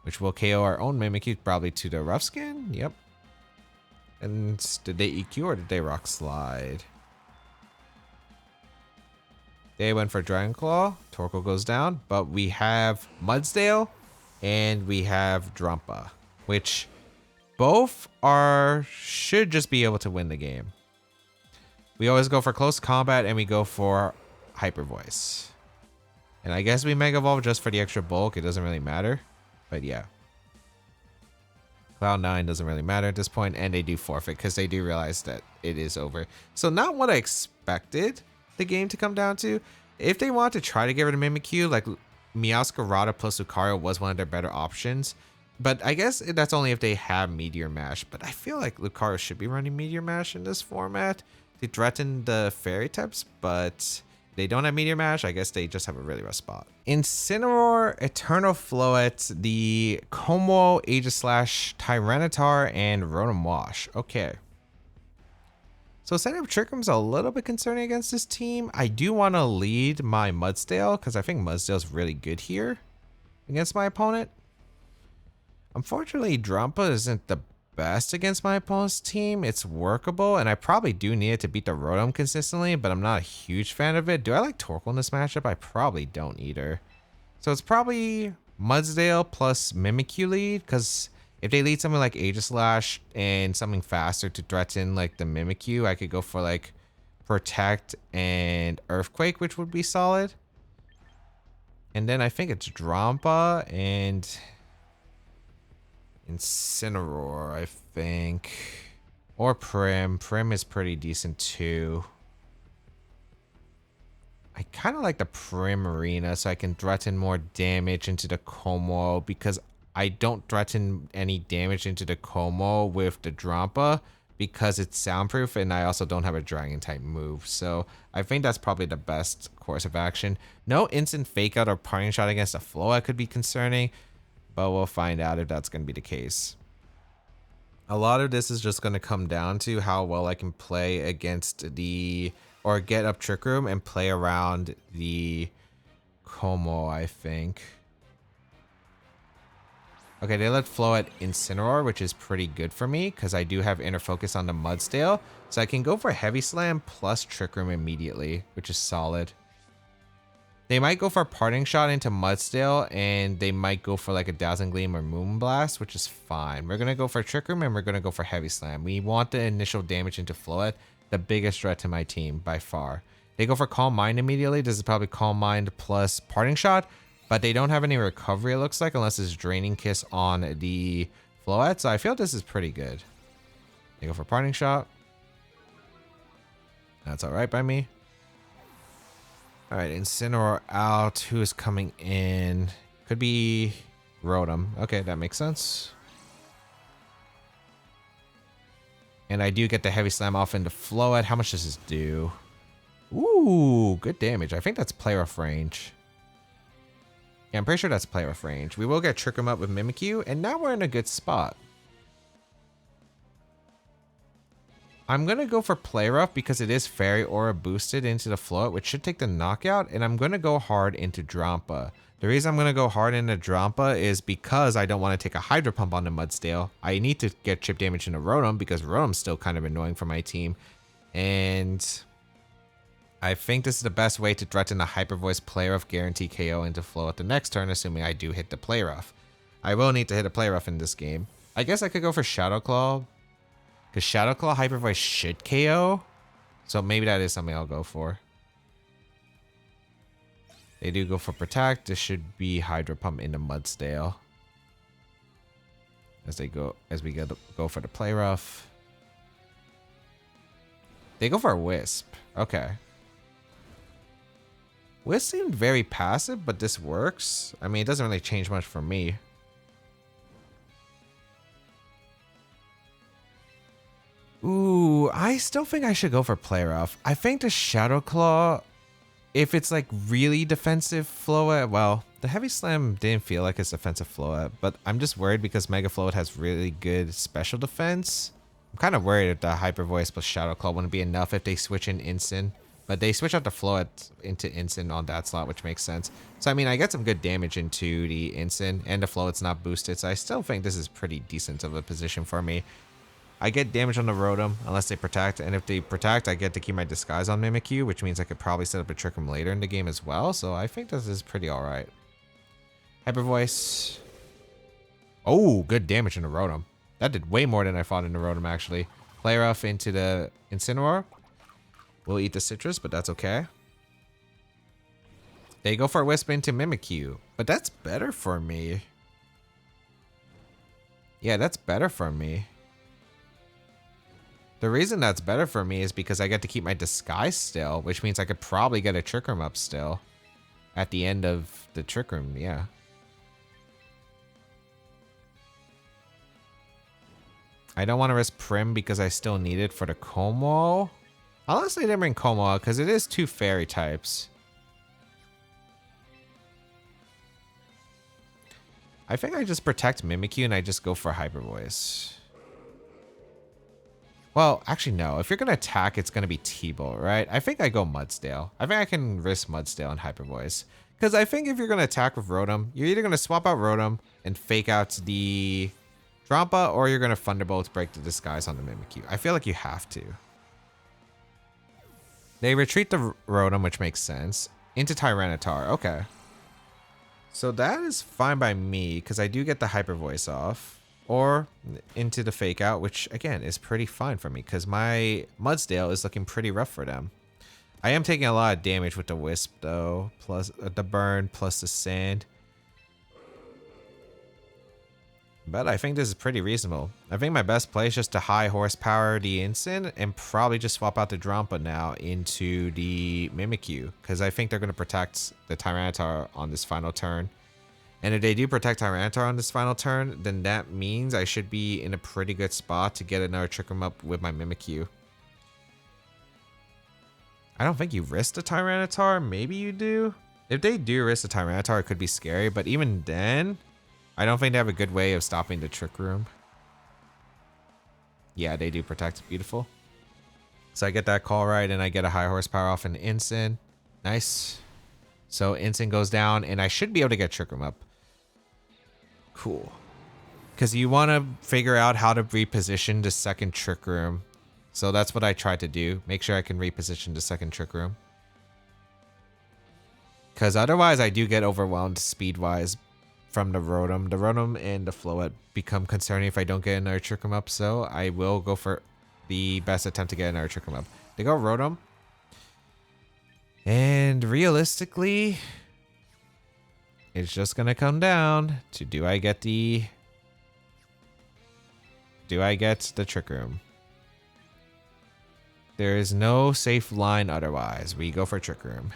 Speaker 1: which will KO our own Mimikyu probably to the Rough Skin. Yep. And did they EQ or did they Rock Slide? They went for Dragon Claw. Torkoal goes down. But we have Mudsdale and we have Drampa, which both should just be able to win the game. We always go for close combat and we go for Hyper Voice. And I guess we Mega Evolve just for the extra bulk. It doesn't really matter. But yeah. Cloud9 doesn't really matter at this point. And they do forfeit because they do realize that it is over. So not what I expected the game to come down to. If they want to try to get rid of Mimikyu, like Meowscarada plus Lucario was one of their better options. But I guess that's only if they have Meteor Mash. But I feel like Lucario should be running Meteor Mash in this format. They threaten the Fairy types, but they don't have Meteor Mash. I guess they just have a really rough spot. Incineroar, Eternal Floet, the Como, Aegislash, Tyranitar, and Rotom Wash. Okay. So setting up Trick Room's a little bit concerning against this team. I do want to lead my Mudsdale because I think Mudsdale's really good here against my opponent. Unfortunately, Drampa isn't the best against my opponent's team. It's workable, and I probably do need it to beat the Rotom consistently, but I'm not a huge fan of it. Do I like Torkoal in this matchup? I probably don't either. So it's probably Mudsdale plus Mimikyu lead, because If they lead something like Aegislash and something faster to threaten like the Mimikyu, I could go for like Protect and Earthquake, which would be solid. And then I think it's Drampa and Incineroar, I think. Or Prim. Prim is pretty decent too. I kind of like the Prim Arena so I can threaten more damage into the Como, because I don't threaten any damage into the Como with the Drampa because it's soundproof, and I also don't have a dragon type move. So I think that's probably the best course of action. No instant fake out or parting shot against a Floa could be concerning, but we'll find out if that's going to be the case. A lot of this is just going to come down to how well I can play against the, or get up Trick Room and play around the Como, I think. Okay, they let Float Incineroar, which is pretty good for me because I do have Inner Focus on the Mudsdale. So I can go for Heavy Slam plus Trick Room immediately, which is solid. They might go for a Parting Shot into Mudsdale, and they might go for like a Dazzling Gleam or Moonblast, which is fine. We're going to go for Trick Room, and we're going to go for Heavy Slam. We want the initial damage into Float, the biggest threat to my team by far. They go for Calm Mind immediately. This is probably Calm Mind plus Parting Shot. But they don't have any recovery, it looks like, unless it's Draining Kiss on the Floette. So I feel this is pretty good. They go for Parting Shot. That's all right by me. All right, Incineroar out. Who is coming in? Could be Rotom. Okay, that makes sense. And I do get the Heavy Slam off into Floette. How much does this do? Ooh, good damage. I think that's Play Rough range. Yeah, I'm pretty sure that's Play Rough range. We will get Trick Room up with Mimikyu, and now we're in a good spot. I'm going to go for Play Rough because it is Fairy Aura boosted into the Float, which should take the knockout, and I'm going to go hard into Drampa. The reason I'm going to go hard into Drampa is because I don't want to take a Hydro Pump on the Mudsdale. I need to get chip damage into Rotom because Rotom's still kind of annoying for my team. And I think this is the best way to threaten a Hyper Voice Play Rough guarantee KO into Flow at the next turn, assuming I do hit the Play Rough. I will need to hit a Play Rough in this game. I guess I could go for Shadow Claw, because Shadow Claw Hyper Voice should KO. So maybe that is something I'll go for. They do go for Protect. This should be Hydro Pump into Mudsdale. As we go for the Play Rough. They go for a Wisp. Okay. Wisp seemed very passive, but this works. I mean, it doesn't really change much for me. Ooh, I still think I should go for Play Rough. I think the Shadow Claw, if it's like really defensive Float, well, the Heavy Slam didn't feel like it's defensive Float, but I'm just worried because Mega Float has really good special defense. I'm kind of worried if the Hyper Voice plus Shadow Claw wouldn't be enough if they switch in Instant. But they switch out the Float into Instant on that slot, which makes sense. So, I mean, I get some good damage into the Instant, and the Float's not boosted, so I still think this is pretty decent of a position for me. I get damage on the Rotom, unless they Protect, and if they Protect, I get to keep my Disguise on Mimikyu, which means I could probably set up a Trick Room later in the game as well, so I think this is pretty alright. Hyper Voice. Oh, good damage in the Rotom. That did way more than I thought in the Rotom, actually. Play Rough into the Incineroar. We'll eat the citrus, but that's okay. They go for a Wisp into Mimikyu, but that's better for me. Yeah, that's better for me. The reason that's better for me is because I get to keep my Disguise still, which means I could probably get a Trick Room up still at the end of the Trick Room, yeah. I don't want to risk Prim because I still need it for the Como. Honestly, I didn't bring Como out because it is 2 fairy types. I think I just protect Mimikyu and I just go for Hyper Voice. Well, actually, no. If you're going to attack, it's going to be T-Bolt, right? I think I go Mudsdale. I think I can risk Mudsdale and Hyper Voice. Because I think if you're going to attack with Rotom, you're either going to swap out Rotom and fake out the Drampa, or you're going to Thunderbolt break the Disguise on the Mimikyu. I feel like you have to. They retreat the Rotom, which makes sense, into Tyranitar. Okay. So that is fine by me, because I do get the Hyper Voice off. or into the fake out, which again is pretty fine for me because my Mudsdale is looking pretty rough for them. I am taking a lot of damage with the Wisp though, plus the burn, plus the sand. But I think this is pretty reasonable. I think my best play is just to high horsepower the Instant and probably just swap out the Drampa now into the Mimikyu, because I think they're going to protect the Tyranitar on this final turn. And if they do protect Tyranitar on this final turn, then that means I should be in a pretty good spot to get another Trick Room up with my Mimikyu. I don't think you risk the Tyranitar. Maybe you do. If they do risk the Tyranitar, it could be scary. But even then, I don't think they have a good way of stopping the Trick Room. Yeah, they do protect. Beautiful. So I get that call right, and I get a high horsepower off an Instant. Nice. So Instant goes down, and I should be able to get Trick Room up. Cool. Because you want to figure out how to reposition the second Trick Room. So that's what I tried to do. Make sure I can reposition the second Trick Room. Because otherwise I do get overwhelmed speed-wise from the Rotom. The Rotom and the Floette become concerning if I don't get another Trick Room up. So I will go for the best attempt to get another Trick Room up. They go Rotom. And realistically, it's just going to come down to do I get the Trick Room? There is no safe line otherwise. We go for Trick Room.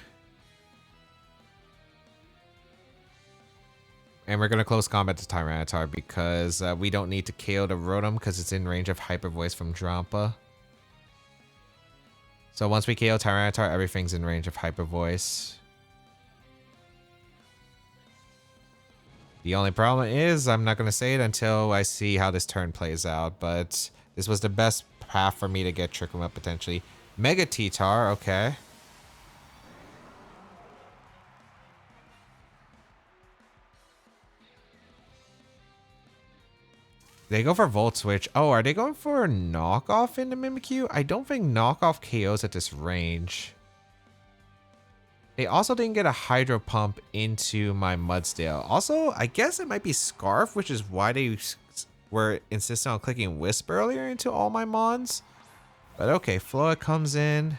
Speaker 1: And we're going to close combat to Tyranitar because we don't need to KO the Rotom because it's in range of Hyper Voice from Drampa. So once we KO Tyranitar, everything's in range of Hyper Voice. The only problem is I'm not going to say it until I see how this turn plays out, but this was the best path for me to get Trick Room up potentially. Mega T-Tar, okay. They go for Volt Switch. Oh, are they going for knockoff into Mimikyu? I don't think knockoff KOs at this range. They also didn't get a Hydro Pump into my Mudsdale. Also, I guess it might be Scarf, which is why they were insistent on clicking Wisp earlier into all my Mons. But okay, Floette comes in.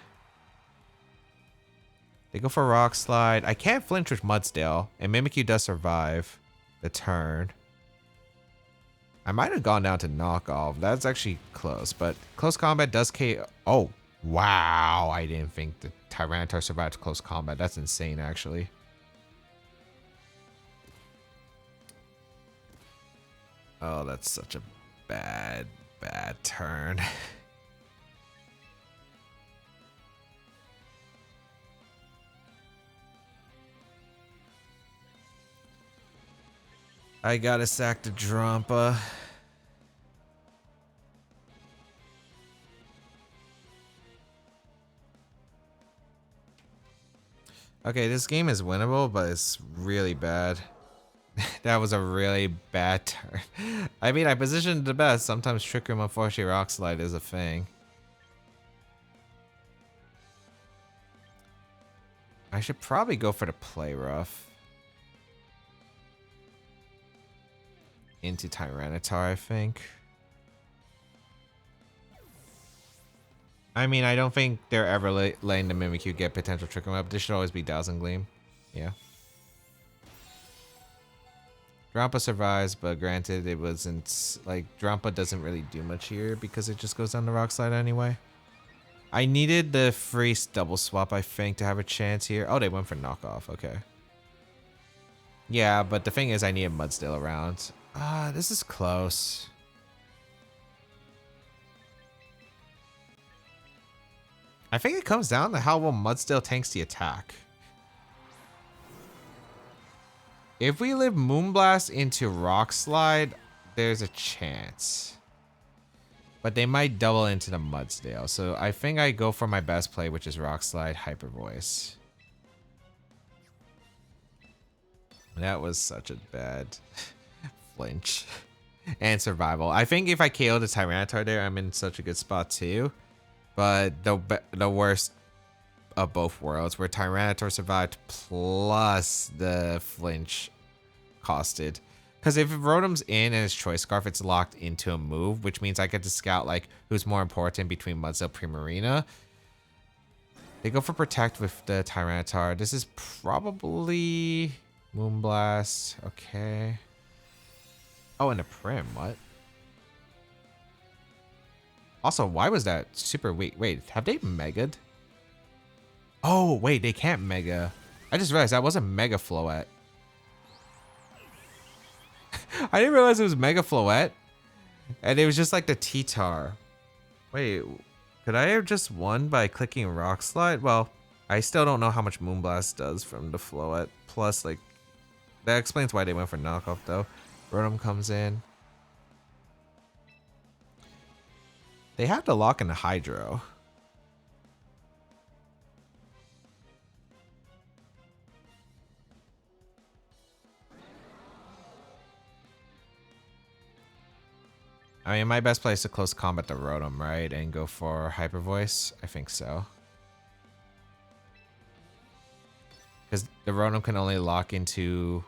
Speaker 1: They go for Rock Slide. I can't flinch with Mudsdale, and Mimikyu does survive the turn. I might have gone down to knockoff. That's actually close, but close combat does KO. Oh, wow. I didn't think the Tyranitar survived close combat. That's insane, actually. Oh, that's such a bad turn. I gotta sack the Drampa. Okay, this game is winnable, but it's really bad. That was a really bad turn. I mean, I positioned the best. Sometimes Trick Room, unfortunately, Rock Slide is a thing. I should probably go for the Play Rough into Tyranitar, I think. I mean, I don't think they're ever letting the Mimikyu get potential Trick Room up. This should always be Dazzling Gleam. Yeah. Drampa survives, but granted, it wasn't... Like, Drampa doesn't really do much here because it just goes down the Rock Slide anyway. I needed the free double swap, I think, to have a chance here. Oh, they went for knockoff. Okay. Yeah, but the thing is, I need a Mudsdale around. This is close. I think it comes down to how well Mudsdale tanks the attack. If we live Moonblast into Rock Slide, there's a chance. But they might double into the Mudsdale. So I think I go for my best play, which is Rock Slide, Hyper Voice. That was such a bad flinch. And survival. I think if I KO the Tyranitar there, I'm in such a good spot too. But the worst of both worlds, where Tyranitar survived plus the flinch costed. Because if Rotom's in and it's Choice Scarf, it's locked into a move, which means I get to scout like who's more important between Mudsdale, Primarina. They go for Protect with the Tyranitar. This is probably Moonblast. Okay. Oh, and a Prim. What? Also, why was that super weak? Wait, have they Mega'd? Oh, wait, they can't Mega. I just realized that wasn't Mega Floette. I didn't realize it was Mega Floette. And it was just like the T-Tar. Wait, could I have just won by clicking Rock Slide? Well, I still don't know how much Moonblast does from the Floette. Plus, like, that explains why they went for knockoff, though. Rotom comes in. They have to lock in the Hydro. I mean, my best play is to close combat the Rotom, right? And go for Hyper Voice? I think so. Because the Rotom can only lock into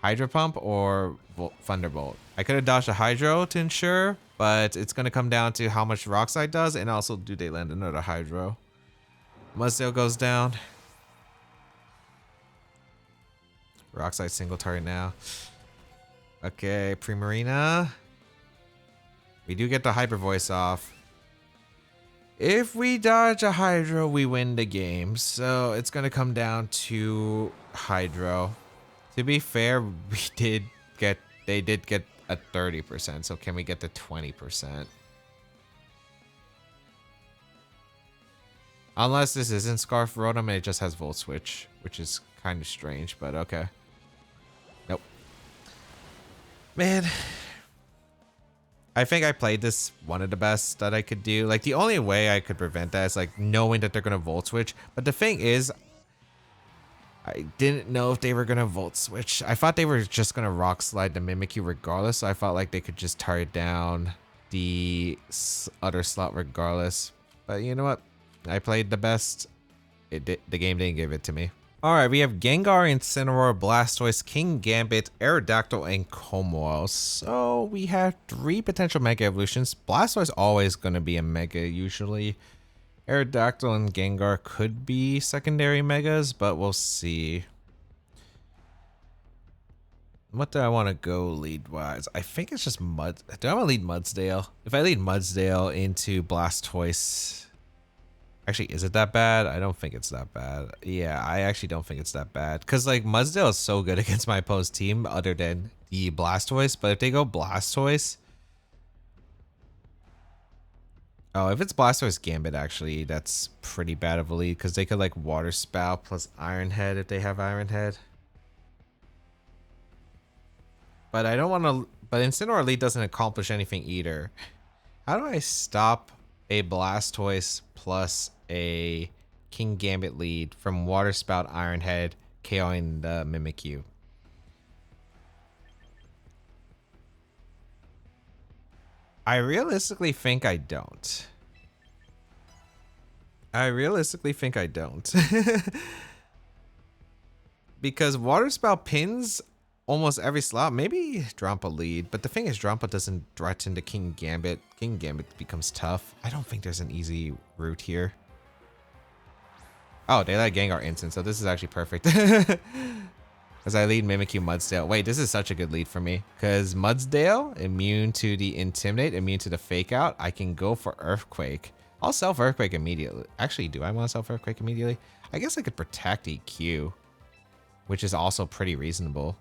Speaker 1: Hydro Pump or Thunderbolt. I could have dodged a Hydro to ensure, but it's going to come down to how much Rock Slide does, and also do they land another Hydro. Mudsdale goes down. Rock Slide single target now. Okay, Primarina. We do get the Hyper Voice off. If we dodge a Hydro, we win the game. So it's going to come down to Hydro. To be fair, they did get a 30%. So can we get the 20%? Unless this isn't Scarf Rotom and it just has Volt Switch, which is kind of strange, but okay. Nope. Man. I think I played this one of the best that I could do. Like, the only way I could prevent that is, like, knowing that they're going to Volt Switch. But the thing is, I didn't know if they were going to Volt Switch. I thought they were just going to Rock Slide the Mimikyu regardless. So I felt like they could just target down the other slot regardless. But you know what? I played the best. The game didn't give it to me. Alright, we have Gengar, Incineroar, Blastoise, King Gambit, Aerodactyl, and Kommo-o. So we have 3 potential Mega Evolutions. Blastoise always going to be a Mega usually. Aerodactyl and Gengar could be secondary Megas, but we'll see. What do I want to go lead-wise? I think it's just Mud... Do I want to lead Mudsdale? If I lead Mudsdale into Blastoise... Actually, is it that bad? I don't think it's that bad. Yeah, I actually don't think it's that bad. Because, like, Mudsdale is so good against my opposed team other than the Blastoise. But if they go Blastoise... Oh, if it's Blastoise Gambit, actually, that's pretty bad of a lead. Because they could, like, Water Spout plus Iron Head if they have Iron Head. But I don't want to... But Incineroar lead doesn't accomplish anything either. How do I stop a Blastoise plus a King Gambit lead from Water Spout, Iron Head, KOing the Mimikyu? I realistically think I don't. Because Water Spout pins almost every slot. Maybe Drampa lead, but the thing is Drampa doesn't threaten the King Gambit. King Gambit becomes tough. I don't think there's an easy route here. Oh, they let Gengar instant, so this is actually perfect. As I lead Mimikyu Mudsdale. Wait, this is such a good lead for me. Because Mudsdale, immune to the Intimidate, immune to the Fake Out. I can go for Earthquake. I'll self Earthquake immediately. Actually, do I want to self Earthquake immediately? I guess I could protect EQ, which is also pretty reasonable.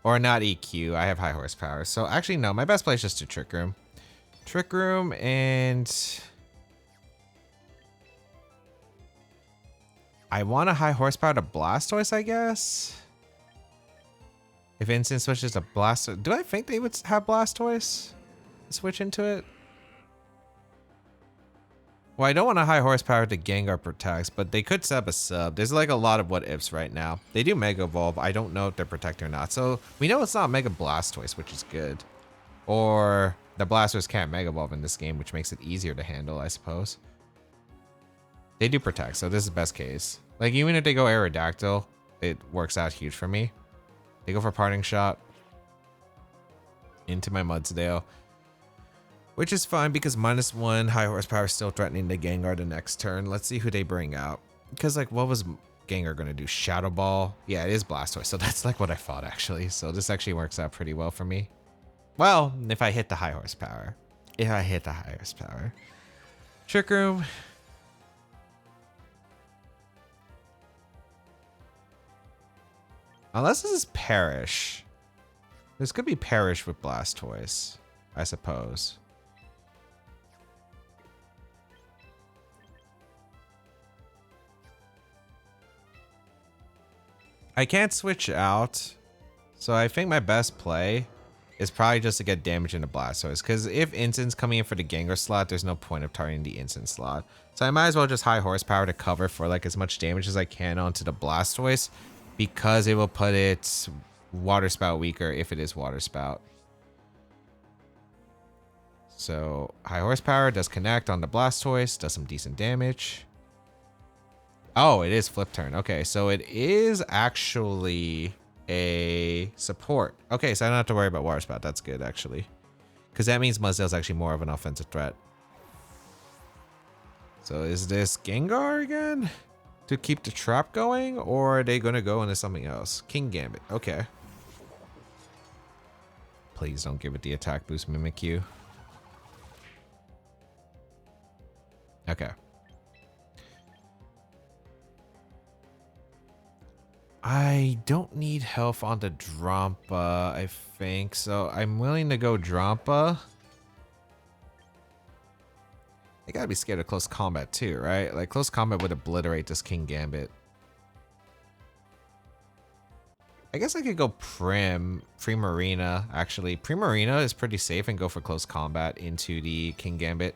Speaker 1: Or not EQ. I have high horsepower. So actually, no. My best play is just to Trick Room. Trick Room and... I want a high horsepower to Blastoise, I guess. If Instant switches to Blastoise... Do I think they would have Blastoise switch into it? Well, I don't want a high horsepower to Gengar Protects, but they could set up a sub. There's like a lot of what ifs right now. They do Mega Evolve. I don't know if they're Protect or not. So we know it's not Mega Blastoise, which is good. Or the Blastoise can't Mega Evolve in this game, which makes it easier to handle, I suppose. They do Protect, so this is best case. Like, even if they go Aerodactyl, it works out huge for me. They go for Parting Shot into my Mudsdale, which is fine because -1 high horsepower is still threatening the Gengar the next turn. Let's see who they bring out. Because like, what was Gengar gonna do? Shadow Ball? Yeah, it is Blastoise, so that's like what I thought actually. So this actually works out pretty well for me. Well, if I hit the high horsepower. If I hit the high horsepower. Trick Room. Unless this is Perish. This could be Perish with Blastoise, I suppose. I can't switch out, so I think my best play is probably just to get damage into Blastoise, because if Instin's coming in for the Gengar slot, there's no point of targeting the Instant slot. So I might as well just high horsepower to cover for like as much damage as I can onto the Blastoise, because it will put its Water Spout weaker if it is Water Spout. So high horsepower does connect on the Blastoise, does some decent damage. Oh, it is flip turn. Okay, so it is actually a support. Okay, so I don't have to worry about Water Spout. That's good, actually. Because that means Mudsdale's actually more of an offensive threat. So is this Gengar again? To keep the trap going? Or are they going to go into something else? King Gambit. Okay. Please don't give it the attack boost Mimikyu. Okay. I don't need health on the Drampa, I think. So I'm willing to go Drampa. I gotta be scared of close combat too, right? Like close combat would obliterate this King Gambit. I guess I could go Primarina, actually. Primarina is pretty safe and go for close combat into the King Gambit.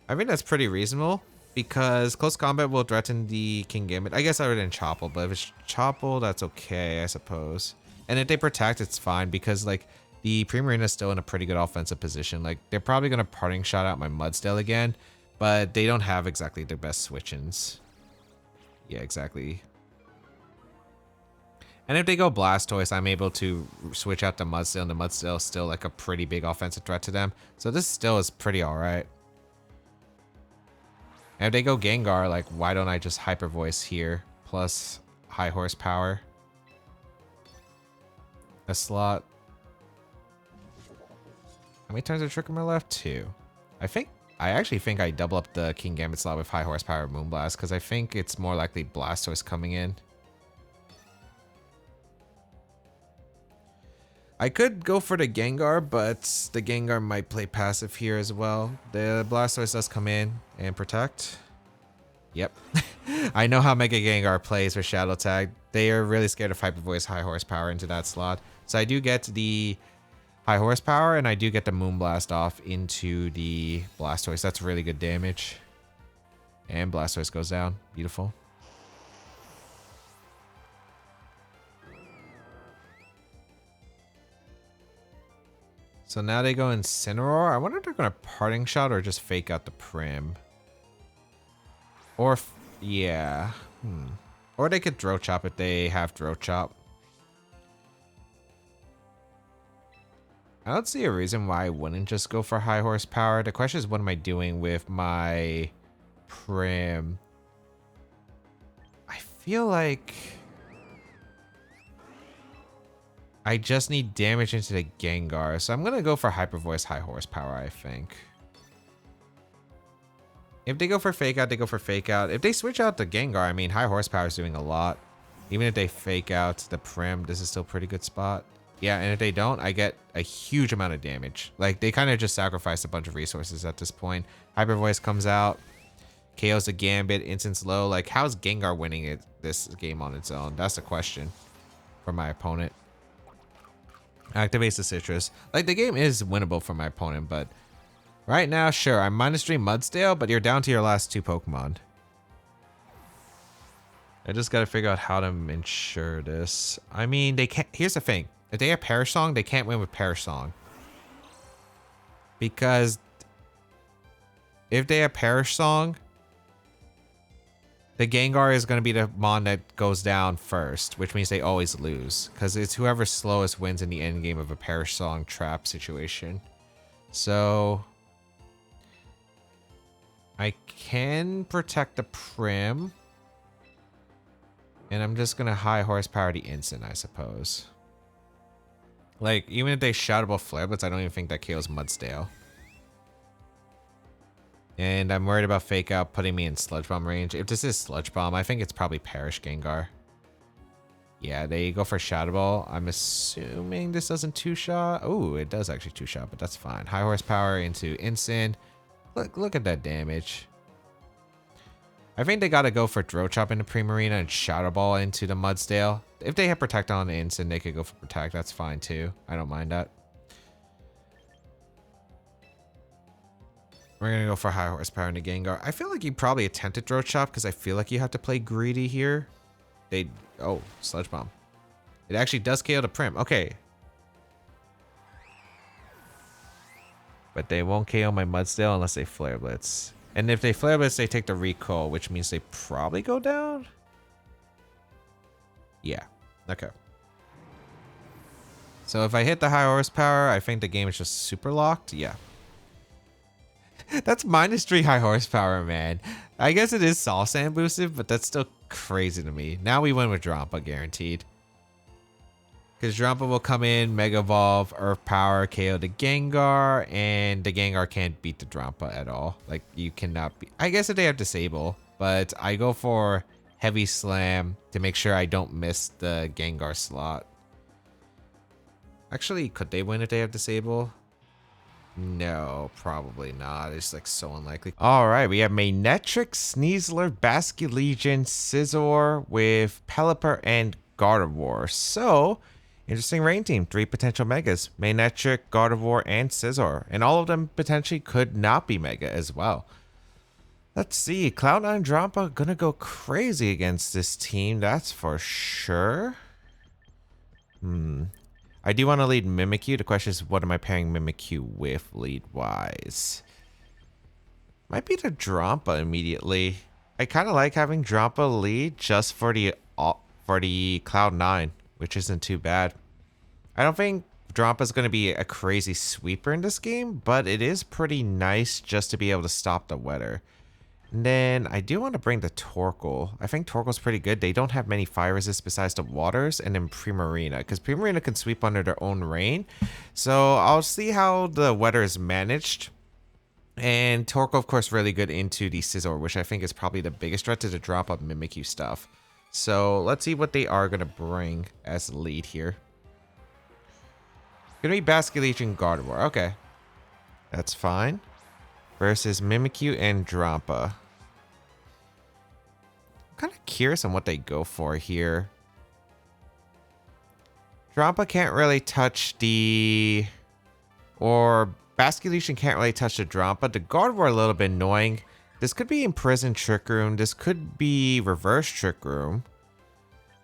Speaker 1: I think that's pretty reasonable because close combat will threaten the King Gambit. I guess other than Chople, but if it's Chople, that's okay, I suppose. And if they protect, it's fine because like the Primarina is still in a pretty good offensive position. Like they're probably going to Parting Shot out my Mudsdale again, but they don't have exactly the best switch-ins. Yeah, exactly. And if they go Blastoise, I'm able to switch out the Mudsdale, and the Mudsdale is still like a pretty big offensive threat to them. So this still is pretty alright. And if they go Gengar, like why don't I just Hyper Voice here plus high horsepower? A slot. How many turns of Trick Room left? 2. I actually think I double up the King Gambit slot with high horsepower Moonblast because I think it's more likely Blastoise coming in. I could go for the Gengar, but the Gengar might play passive here as well. The Blastoise does come in and protect. Yep. I know how Mega Gengar plays for Shadow Tag. They are really scared of Hyper Voice high horsepower into that slot. So I do get the high horsepower and I do get the Moonblast off into the Blastoise. That's really good damage. And Blastoise goes down. Beautiful. So now they go Incineroar. I wonder if they're going to Parting Shot or just fake out the Prim. Or, yeah. Or they could Throat Chop if they have Throat Chop. I don't see a reason why I wouldn't just go for high horsepower. The question is, what am I doing with my Prim? I feel like I just need damage into the Gengar. So I'm going to go for Hyper Voice high horsepower, I think. If they go for Fake Out, they go for Fake Out. If they switch out the Gengar, I mean, high horsepower is doing a lot. Even if they Fake Out the Prim, this is still a pretty good spot. Yeah, and if they don't, I get a huge amount of damage. Like, they kind of just sacrificed a bunch of resources at this point. Hyper Voice comes out. KOs the Gambit, Instance low. Like, how's Gengar winning this game on its own? That's the question for my opponent. Activates the Citrus. Like, the game is winnable for my opponent, but right now, sure, I'm -3 Mudsdale, but you're down to your last 2 Pokemon. I just gotta figure out how to ensure this. I mean, they can't. Here's the thing. If they have Perish Song, they can't win with Perish Song. Because if they have Perish Song, The Gengar is going to be the mon that goes down first, which means they always lose. Because it's whoever's slowest wins in the end game of a Perish Song trap situation. So I can protect the Prim. And I'm just going to high horsepower the instant, I suppose. Like, even if they shoutable Flare Blitz, I don't even think that KOs Mudsdale. And I'm worried about Fake Out putting me in Sludge Bomb range. If this is Sludge Bomb, I think it's probably Perish Gengar. Yeah, they go for Shadow Ball. I'm assuming this doesn't two-shot. Oh, it does actually two-shot, but that's fine. High horsepower into instant. Look at that damage. I think they gotta go for Throat Chop into Primarina and Shadow Ball into the Mudsdale. If they have Protect on the instant, they could go for Protect. That's fine too. I don't mind that. We're gonna go for high horsepower into Gengar. I feel like you probably attempted Throat Chop because I feel like you have to play greedy here. Oh, Sludge Bomb. It actually does KO the Prim. Okay. But they won't KO my Mudsdale unless they Flare Blitz. And if they Flare Blitz, they take the recoil, which means they probably go down. Yeah. Okay. So if I hit the high horsepower, I think the game is just super locked. Yeah. That's -3 high horsepower, man. I guess it is Soul Sand boosted, but that's still crazy to me. Now we win with Drampa, guaranteed. Because Drampa will come in, Mega Evolve, Earth Power, KO the Gengar, and the Gengar can't beat the Drampa at all. Like, you cannot beat... I guess if they have Disable, but I go for Heavy Slam to make sure I don't miss the Gengar slot. Actually, could they win if they have Disable? No, probably not. It's like so unlikely. All right, we have Manectric, Sneasler, Basculegion, Scizor with Pelipper and Gardevoir. So, interesting rain team. 3 potential Megas. Manectric, Gardevoir, and Scizor. And all of them potentially could not be Mega as well. Let's see. Cloud9 Drampa gonna go crazy against this team. That's for sure. I do want to lead Mimikyu. The question is, what am I pairing Mimikyu with lead-wise? Might be the Drampa immediately. I kind of like having Drampa lead just for the Cloud9, which isn't too bad. I don't think Drampa is going to be a crazy sweeper in this game, but it is pretty nice just to be able to stop the weather. And then I do want to bring the Torkoal. I think Torkoal's pretty good. They don't have many fire resist besides the waters, and then Primarina, because Primarina can sweep under their own rain. So I'll see how the weather is managed. And Torkoal, of course, really good into the Scizor, which I think is probably the biggest threat to the drop of Mimikyu stuff. So let's see what they are going to bring as the lead here. Gonna be Basculegion Gardevoir. Okay. That's fine. Versus Mimikyu and Drampa. I'm kind of curious on what they go for here. Drampa can't really touch the... Or Basculegion can't really touch the Drampa. The Gardevoir a little bit annoying. This could be Imprisoned Trick Room. This could be Reverse Trick Room.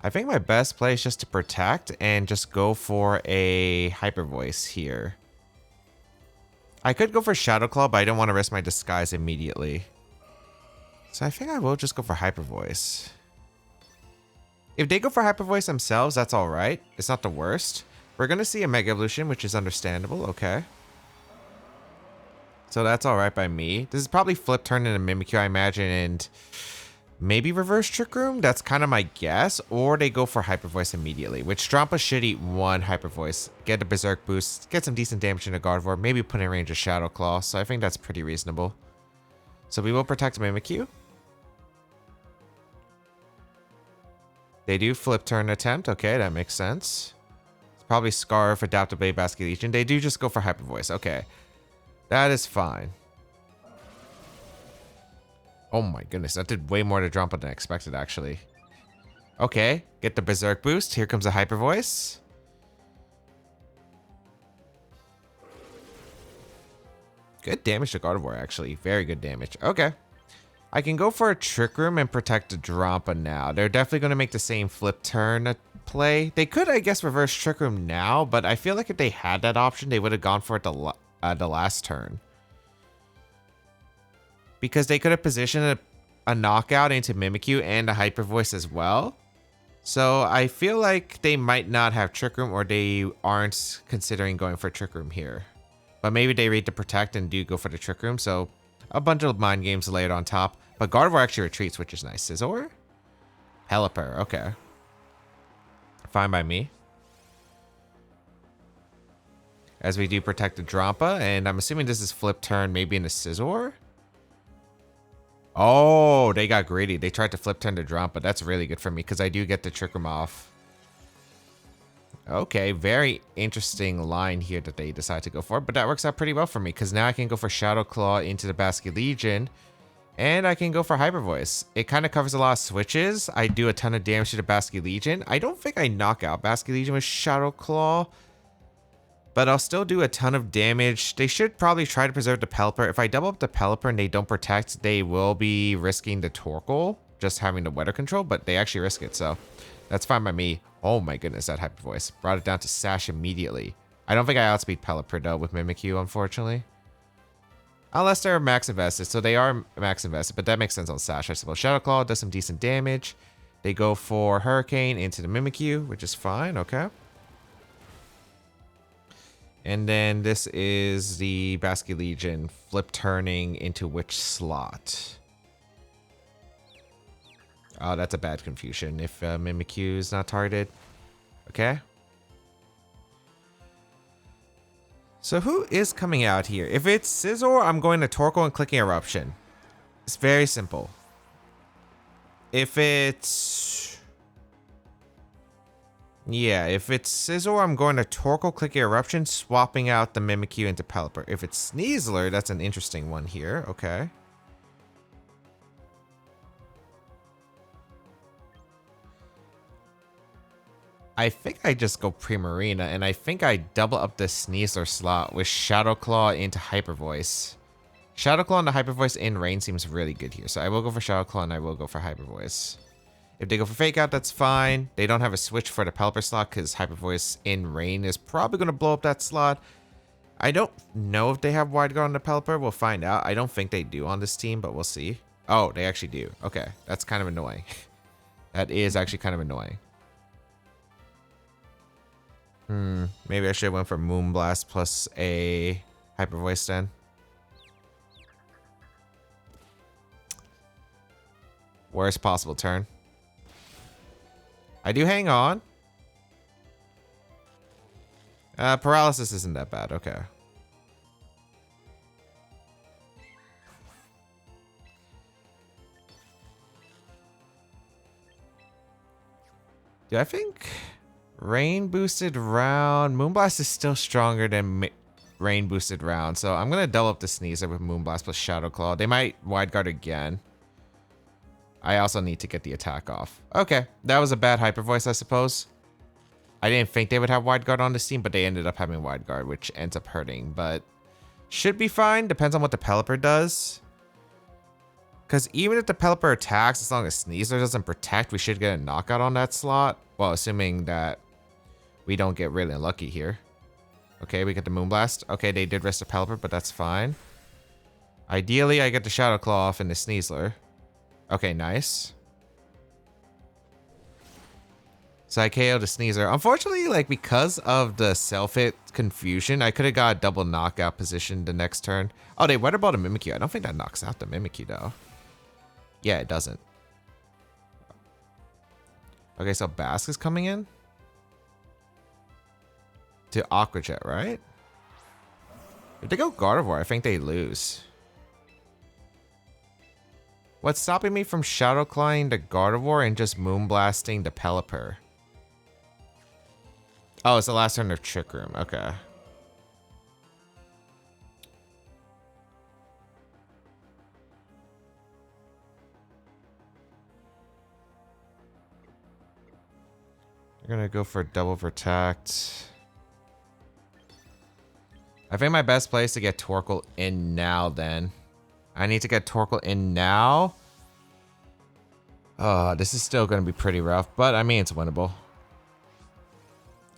Speaker 1: I think my best play is just to protect and just go for a Hyper Voice here. I could go for Shadow Claw, but I don't want to risk my disguise immediately. So I think I will just go for Hyper Voice. If they go for Hyper Voice themselves, that's alright. It's not the worst. We're going to see a Mega Evolution, which is understandable. Okay. So that's alright by me. This is probably Flip Turn into Mimikyu, I imagine, and maybe Reverse Trick Room. That's kind of my guess. Or they go for Hyper Voice immediately, which Drampa should eat 1 Hyper Voice, get a Berserk boost, get some decent damage into Gardevoir, maybe put in range of Shadow Claw. So I think that's pretty reasonable. So we will protect Mimikyu. They do Flip Turn attempt. Okay, that makes sense. It's probably Scarf, Adaptive Blade, Basculegion. They do just go for Hyper Voice. Okay. That is fine. Oh my goodness, that did way more to Drampa than I expected, actually. Okay, get the Berserk boost. Here comes a Hyper Voice. Good damage to Gardevoir, actually. Very good damage. Okay. I can go for a Trick Room and protect the Drampa now. They're definitely going to make the same Flip Turn play. They could, I guess, reverse Trick Room now, but I feel like if they had that option, they would have gone for it the last turn. Because they could have positioned a knockout into Mimikyu and a Hyper Voice as well. So I feel like they might not have Trick Room, or they aren't considering going for Trick Room here. But maybe they read the Protect and do go for the Trick Room. So a bunch of Mind Games layered on top. But Gardevoir actually retreats, which is nice. Scizor? Pelipper, okay. Fine by me. As we do protect the Drampa, and I'm assuming this is flip turn, maybe in a Scizor. Oh, they got greedy. They tried to flip turn the Drampa. That's really good for me because I do get the Trick Room off. Okay, very interesting line here that they decide to go for, but that works out pretty well for me because now I can go for Shadow Claw into the Basket Legion, and I can go for Hyper Voice. It kind of covers a lot of switches. I do a ton of damage to the Basket Legion. I don't think I knock out Basket Legion with Shadow Claw, but I'll still do a ton of damage. They should probably try to preserve the Pelipper. If I double up the Pelipper and they don't protect, they will be risking the Torkoal, just having the weather control, but they actually risk it, so that's fine by me. Oh my goodness, that Hyper Voice. Brought it down to Sash immediately. I don't think I outspeed Pelipper though with Mimikyu, unfortunately. Unless they're max invested, so they are max invested, but that makes sense on Sash, I suppose. Shadow Claw does some decent damage. They go for Hurricane into the Mimikyu, which is fine, okay. And then this is the Basket Legion flip turning into which slot? Oh, that's a bad confusion if Mimikyu is not targeted. Okay. So who is coming out here? If it's Scizor, I'm going to Torkoal and clicking Eruption. It's very simple. If it's... yeah, if it's Scizor, I'm going to Torkoal, clicking Eruption, swapping out the Mimikyu into Pelipper. If it's Sneasler, that's an interesting one here. Okay. I think I just go Primarina, and I think I double up the Sneasler slot with Shadow Claw into Hyper Voice. Shadow Claw into Hyper Voice in rain seems really good here, so I will go for Shadow Claw and I will go for Hyper Voice. If they go for Fake Out, that's fine. They don't have a switch for the Pelipper slot because Hyper Voice in rain is probably going to blow up that slot. I don't know if they have Wide Guard on the Pelipper. We'll find out. I don't think they do on this team, but we'll see. Oh, they actually do. Okay, that's kind of annoying. That is actually kind of annoying. Maybe I should have went for Moonblast plus a Hyper Voice then. Worst possible turn. I do hang on. Paralysis isn't that bad. Okay. Do I think rain boosted round? Moonblast is still stronger than rain boosted round, so I'm gonna double up the Sneasler with Moonblast plus Shadow Claw. They might Wide Guard again. I also need to get the attack off. Okay, that was a bad Hyper Voice, I suppose. I didn't think they would have Wide Guard on this team, but they ended up having Wide Guard, which ends up hurting, but should be fine. Depends on what the Pelipper does. Because even if the Pelipper attacks, as long as Sneasler doesn't protect, we should get a knockout on that slot. Well, assuming that we don't get really unlucky here. Okay, we get the Moonblast. Okay, they did risk the Pelipper, but that's fine. Ideally, I get the Shadow Claw off in the Sneasler. Okay, nice. So I KO'd the Sneasler. Unfortunately, like, because of the self-hit confusion, I could have got a double knockout position the next turn. Oh, they Weather Ball the Mimikyu. I don't think that knocks out the Mimikyu, though. Yeah, it doesn't. Okay, so Bask is coming in. To Aqua Jet, right? If they go Gardevoir, I think they lose. What's stopping me from Shadow Clawing the Gardevoir and just Moonblasting the Pelipper? Oh, it's the last turn of Trick Room. Okay. We're gonna go for double protect. I think my best play is to get Torkoal in now then. I need to get Torkoal in now. This is still going to be pretty rough, but I mean, it's winnable.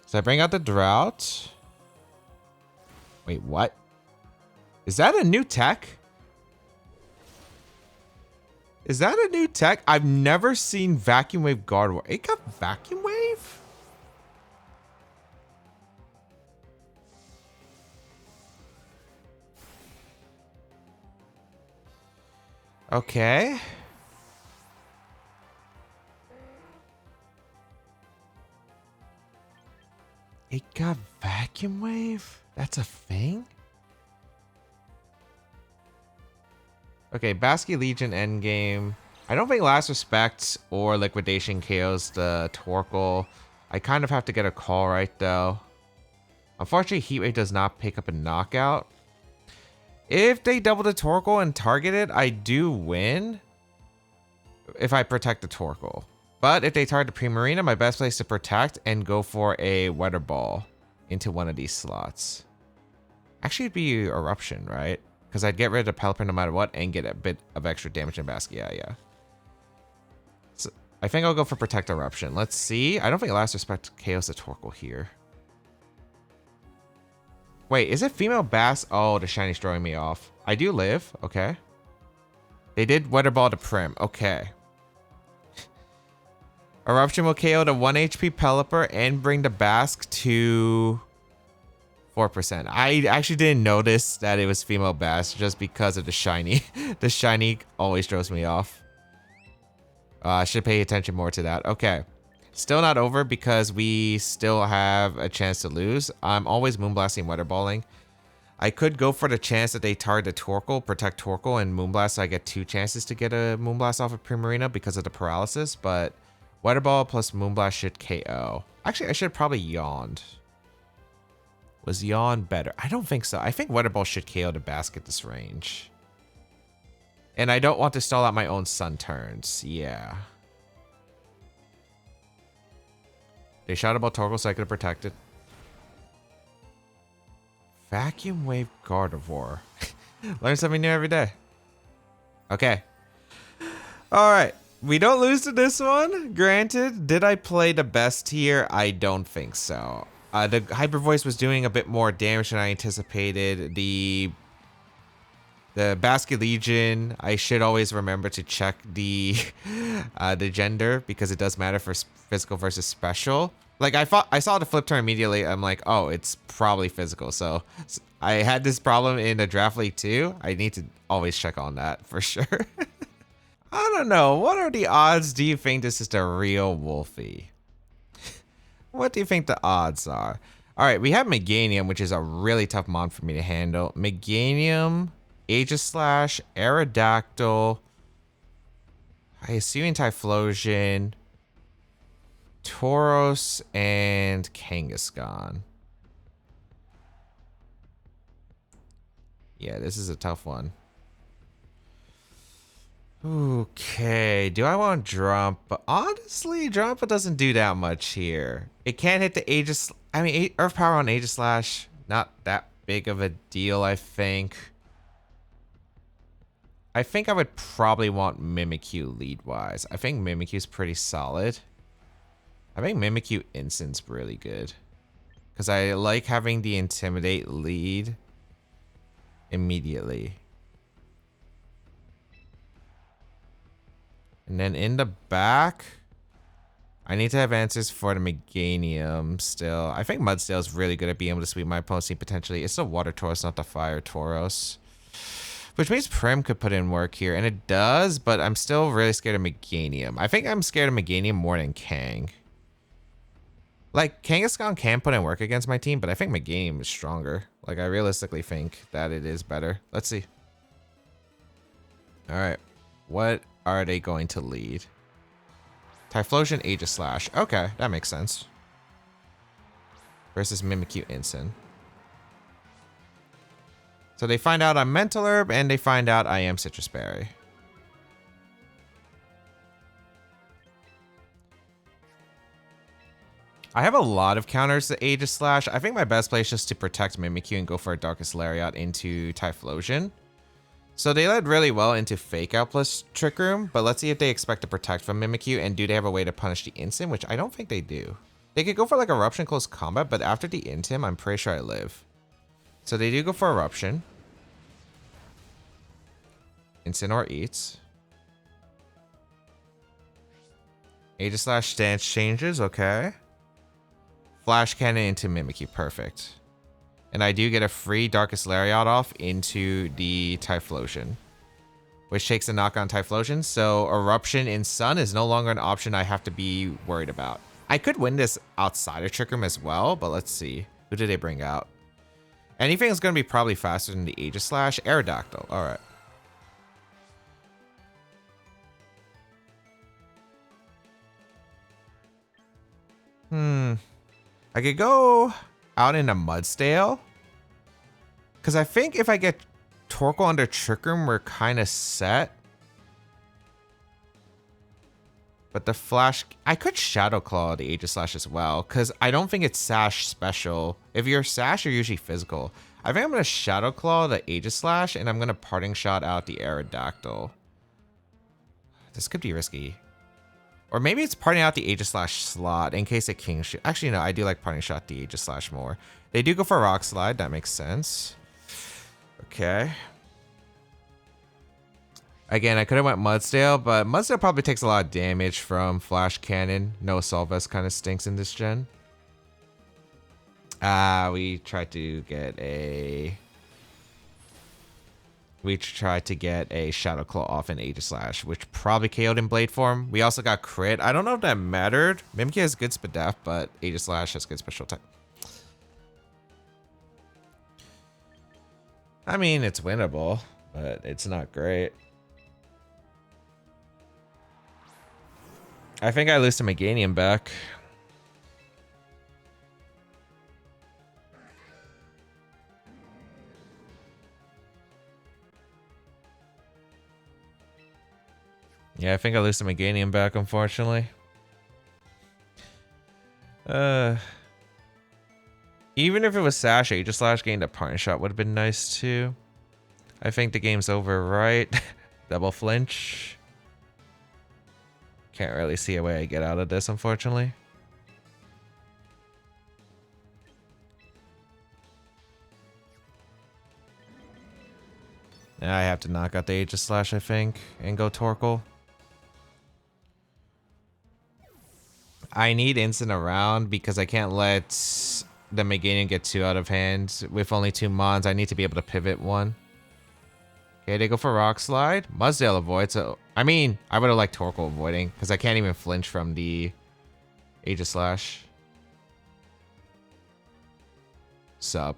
Speaker 1: So I bring out the Drought. Wait, what? Is that a new tech? Is that a new tech? I've never seen Vacuum Wave Gardevoir. It got Vacuum Wave? Okay. It got Vacuum Wave? That's a thing? Okay, Basky Legion endgame. I don't think Last Respect or Liquidation KOs the Torkoal. I kind of have to get a call right though. Unfortunately, Heat Wave does not pick up a knockout. If they double the Torkoal and target it, I do win. If I protect the Torkoal. But if they target the Primarina, my best place to protect and go for a Weather Ball into one of these slots. Actually, it'd be Eruption, right? Because I'd get rid of the Pelipper no matter what and get a bit of extra damage in Basquiat, yeah. So I think I'll go for Protect Eruption. Let's see. I don't think Last Respect KOs the Torkoal here. Wait, is it female Bass? Oh, the Shiny's throwing me off. I do live. Okay. They did Weather Ball to Prim. Okay. Eruption will KO the 1 HP Pelipper and bring the Bask to 4%. I actually didn't notice that it was female Bass just because of the Shiny. The Shiny always throws me off. I should pay attention more to that. Okay. Still not over because we still have a chance to lose. I'm always Moonblasting, Weather Balling. I could go for the chance that they target the Torkoal, protect Torkoal, and Moonblast, so I get 2 chances to get a Moonblast off of Primarina because of the paralysis, but Weather Ball plus Moonblast should KO. Actually, I should probably Yawned. Was Yawn better? I don't think so. I think Weather Ball should KO the Basket this range. And I don't want to stall out my own Sun turns. Yeah. They shot about Torkoal so I could have protected. Vacuum Wave Gardevoir. Learn something new every day. Okay. Alright. We don't lose to this one. Granted, did I play the best here? I don't think so. The Hyper Voice was doing a bit more damage than I anticipated. The Basket Legion, I should always remember to check the gender because it does matter for physical versus special. Like I saw the flip turn immediately. I'm like, oh, it's probably physical. So I had this problem in the draft league too. I need to always check on that for sure. I don't know. What are the odds do you think this is the real Wolfie? What do you think the odds are? All right, we have Meganium, which is a really tough mon for me to handle. Meganium, Aegislash, Aerodactyl, Hyacinth Typhlosion, Tauros, and Kangaskhan. Yeah, this is a tough one. Okay, do I want Drampa? Honestly, Drampa doesn't do that much here. It can't hit the Aegis. I mean, Earth Power on Aegislash, not that big of a deal, I think. I think I would probably want Mimikyu lead-wise. I think Mimikyu's pretty solid. I think Mimikyu Instant's really good. Because I like having the Intimidate lead immediately. And then in the back, I need to have answers for the Meganium still. I think Mudsdale is really good at being able to sweep my opponent's team potentially. It's the Water Tauros, not the Fire Tauros. Which means Prim could put in work here. And it does, but I'm still really scared of Meganium. I think I'm scared of Meganium more than Kang. Like, Kangaskhan can put in work against my team, but I think Meganium is stronger. Like, I realistically think that it is better. Let's see. Alright. What are they going to lead? Typhlosion, Aegislash. Okay, that makes sense. Versus Mimikyu Instant. So they find out I'm Mental Herb, and they find out I am Citrus Berry. I have a lot of counters to Aegislash. I think my best play is just to protect Mimikyu and go for a Darkest Lariat into Typhlosion. So they led really well into Fake Out plus Trick Room, but let's see if they expect to protect from Mimikyu, and do they have a way to punish the Instant, which I don't think they do. They could go for like Eruption Close Combat, but after the Intim, I'm pretty sure I live. So they do go for Eruption. Incineroar eats. Aegis Slash stance changes, okay. Flash Cannon into Mimikyu, perfect. And I do get a free Darkest Lariat off into the Typhlosion, which takes a knock on Typhlosion, so Eruption in Sun is no longer an option I have to be worried about. I could win this outside of Trick Room as well, but let's see. Who did they bring out? Anything is going to be probably faster than the Aegis Slash. Aerodactyl, alright. I could go out into Mudstale. Because I think if I get Torkoal under Trick Room, we're kind of set. But the Flash... I could Shadow Claw the Aegis Slash as well. Because I don't think it's Sash special. If you're Sash, you're usually physical. I think I'm going to Shadow Claw the Aegis Slash. And I'm going to Parting Shot out the Aerodactyl. This could be risky. Or maybe it's Parting out the Aegis Slash slot in case it King Shoot. Actually, no, I do like Parting Shot the Aegis Slash more. They do go for Rock Slide. That makes sense. Okay. Again, I could have went Mudstale, but Mudstale probably takes a lot of damage from Flash Cannon. No Assault Vest kind of stinks in this gen. We tried to get a Shadow Claw off in Aegis Slash, which probably KO'd in Blade form. We also got crit. I don't know if that mattered. Mimikyu has good Spadef, but Aegis Slash has good special type. I mean, it's winnable, but it's not great. I think I lose to Meganium back. Yeah, I think I lose to Meganium back, unfortunately. Even if it was Sash, Aegis Slash getting the Parting Shot would have been nice too. I think the game's over, right? Double flinch. Can't really see a way I get out of this, unfortunately. Now I have to knock out the Aegis Slash, I think, and go Torkoal. I need instant around because I can't let the Meganium get 2 out of hand. With only 2 mons, I need to be able to pivot 1. Okay, they go for Rock Slide. Mudsdale avoids. So, I mean, I would have liked Torkoal avoiding because I can't even flinch from the Aegis Slash. Sup.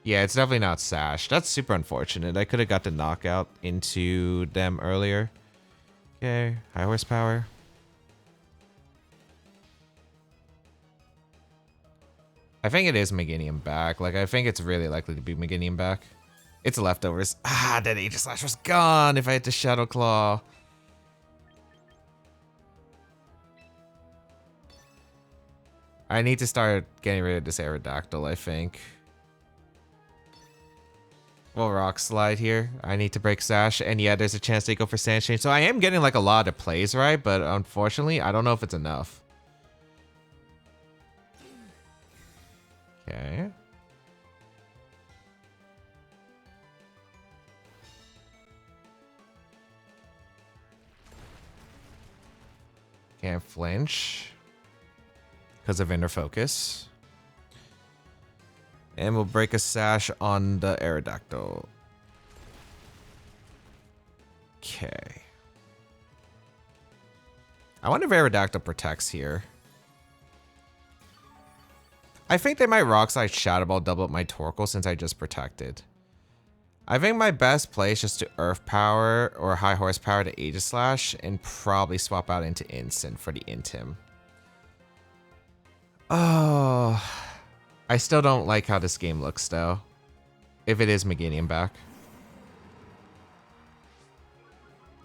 Speaker 1: Yeah, it's definitely not Sash. That's super unfortunate. I could have got the knockout into them earlier. Okay, high horsepower. I think it is Meganium back. Like, I think it's really likely to be Meganium back. It's leftovers. Ah, that Aegis Slash was gone if I had to Shadow Claw. I need to start getting rid of this Aerodactyl, I think. Well, Rock Slide here. I need to break Sash. And yeah, there's a chance they go for Sand Change. So I am getting like a lot of plays right, but unfortunately, I don't know if it's enough. Okay. Can't flinch because of inner focus. And we'll break a Sash on the Aerodactyl. Okay. I wonder if Aerodactyl protects here. I think they might Rock Slide Shadow Ball double up my Torkoal since I just protected. I think my best play is just to Earth Power or High Horsepower to Aegis Slash and probably swap out into Instant for the Intim. Oh, I still don't like how this game looks though. If it is Meganium back.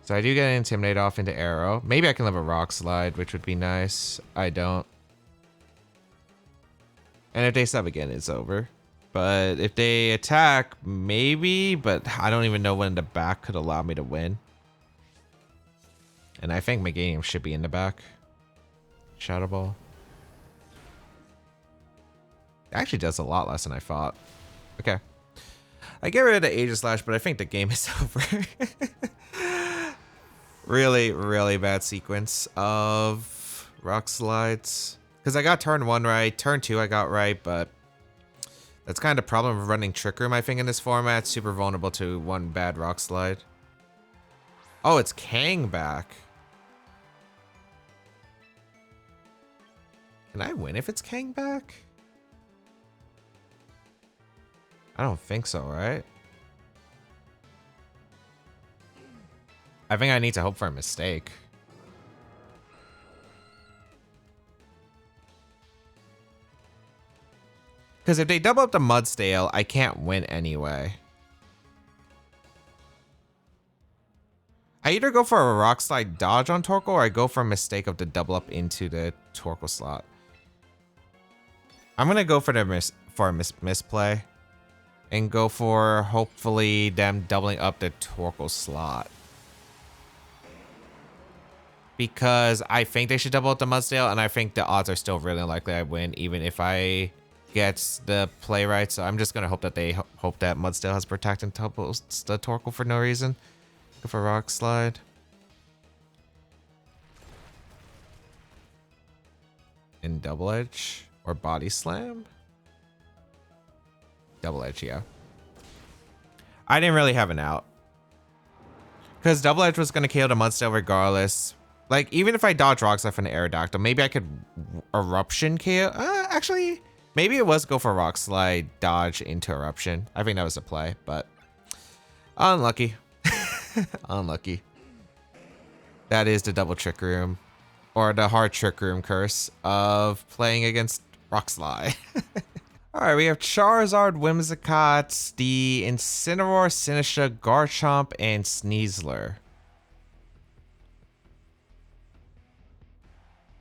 Speaker 1: So I do get an Intimidate off into Arrow. Maybe I can live a Rock Slide, which would be nice. I don't. And if they sub again, it's over. But if they attack, maybe. But I don't even know when the back could allow me to win. And I think Meganium should be in the back. Shadow Ball. It actually does a lot less than I thought. Okay. I get rid of the Aegis Slash, but I think the game is over. Really, really bad sequence of Rock Slides. Because I got turn 1 right. Turn 2 I got right, but that's kind of the problem of running Trick Room, I think, in this format. Super vulnerable to one bad Rock Slide. Oh, it's Kang back. Can I win if it's Kang back? I don't think so, right? I think I need to hope for a mistake. Because if they double up the Mudsdale, I can't win anyway. I either go for a Rock Slide dodge on Torkoal, or I go for a mistake of the double up into the Torkoal slot. I'm gonna go for the misplay, and go for hopefully them doubling up the Torkoal slot. Because I think they should double up the Mudsdale, and I think the odds are still really likely I win, even if I get the play right. So I'm just gonna hope that they hope that Mudsdale has Protect and doubles the Torkoal for no reason. Go for Rock Slide. In Double Edge or Body Slam? Double Edge, yeah. I didn't really have an out. Because Double Edge was going to KO the Mudsdale regardless. Like, even if I dodge Rock Slide from the Aerodactyl, maybe I could Eruption KO. Actually, maybe it was go for Rock Slide, dodge into Eruption. I think that was the play, but unlucky. Unlucky. That is the double Trick Room. Or the hard Trick Room curse of playing against Rock Slide. Alright, we have Charizard, Whimsicott, the Incineroar, Sinistcha, Garchomp, and Sneasler.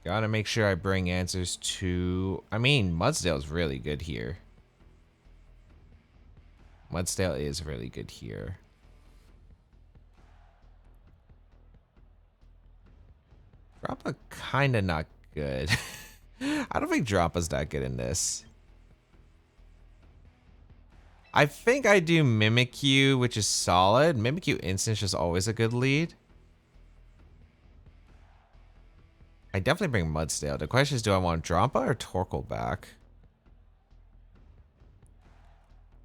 Speaker 1: Gotta make sure I bring answers to... I mean, Mudsdale's really good here. Mudsdale is really good here. Drampa kinda not good. I don't think Drampa's that good in this. I think I do Mimikyu, which is solid. Mimikyu Instant is always a good lead. I definitely bring Mudsdale. The question is, do I want Drampa or Torkoal back?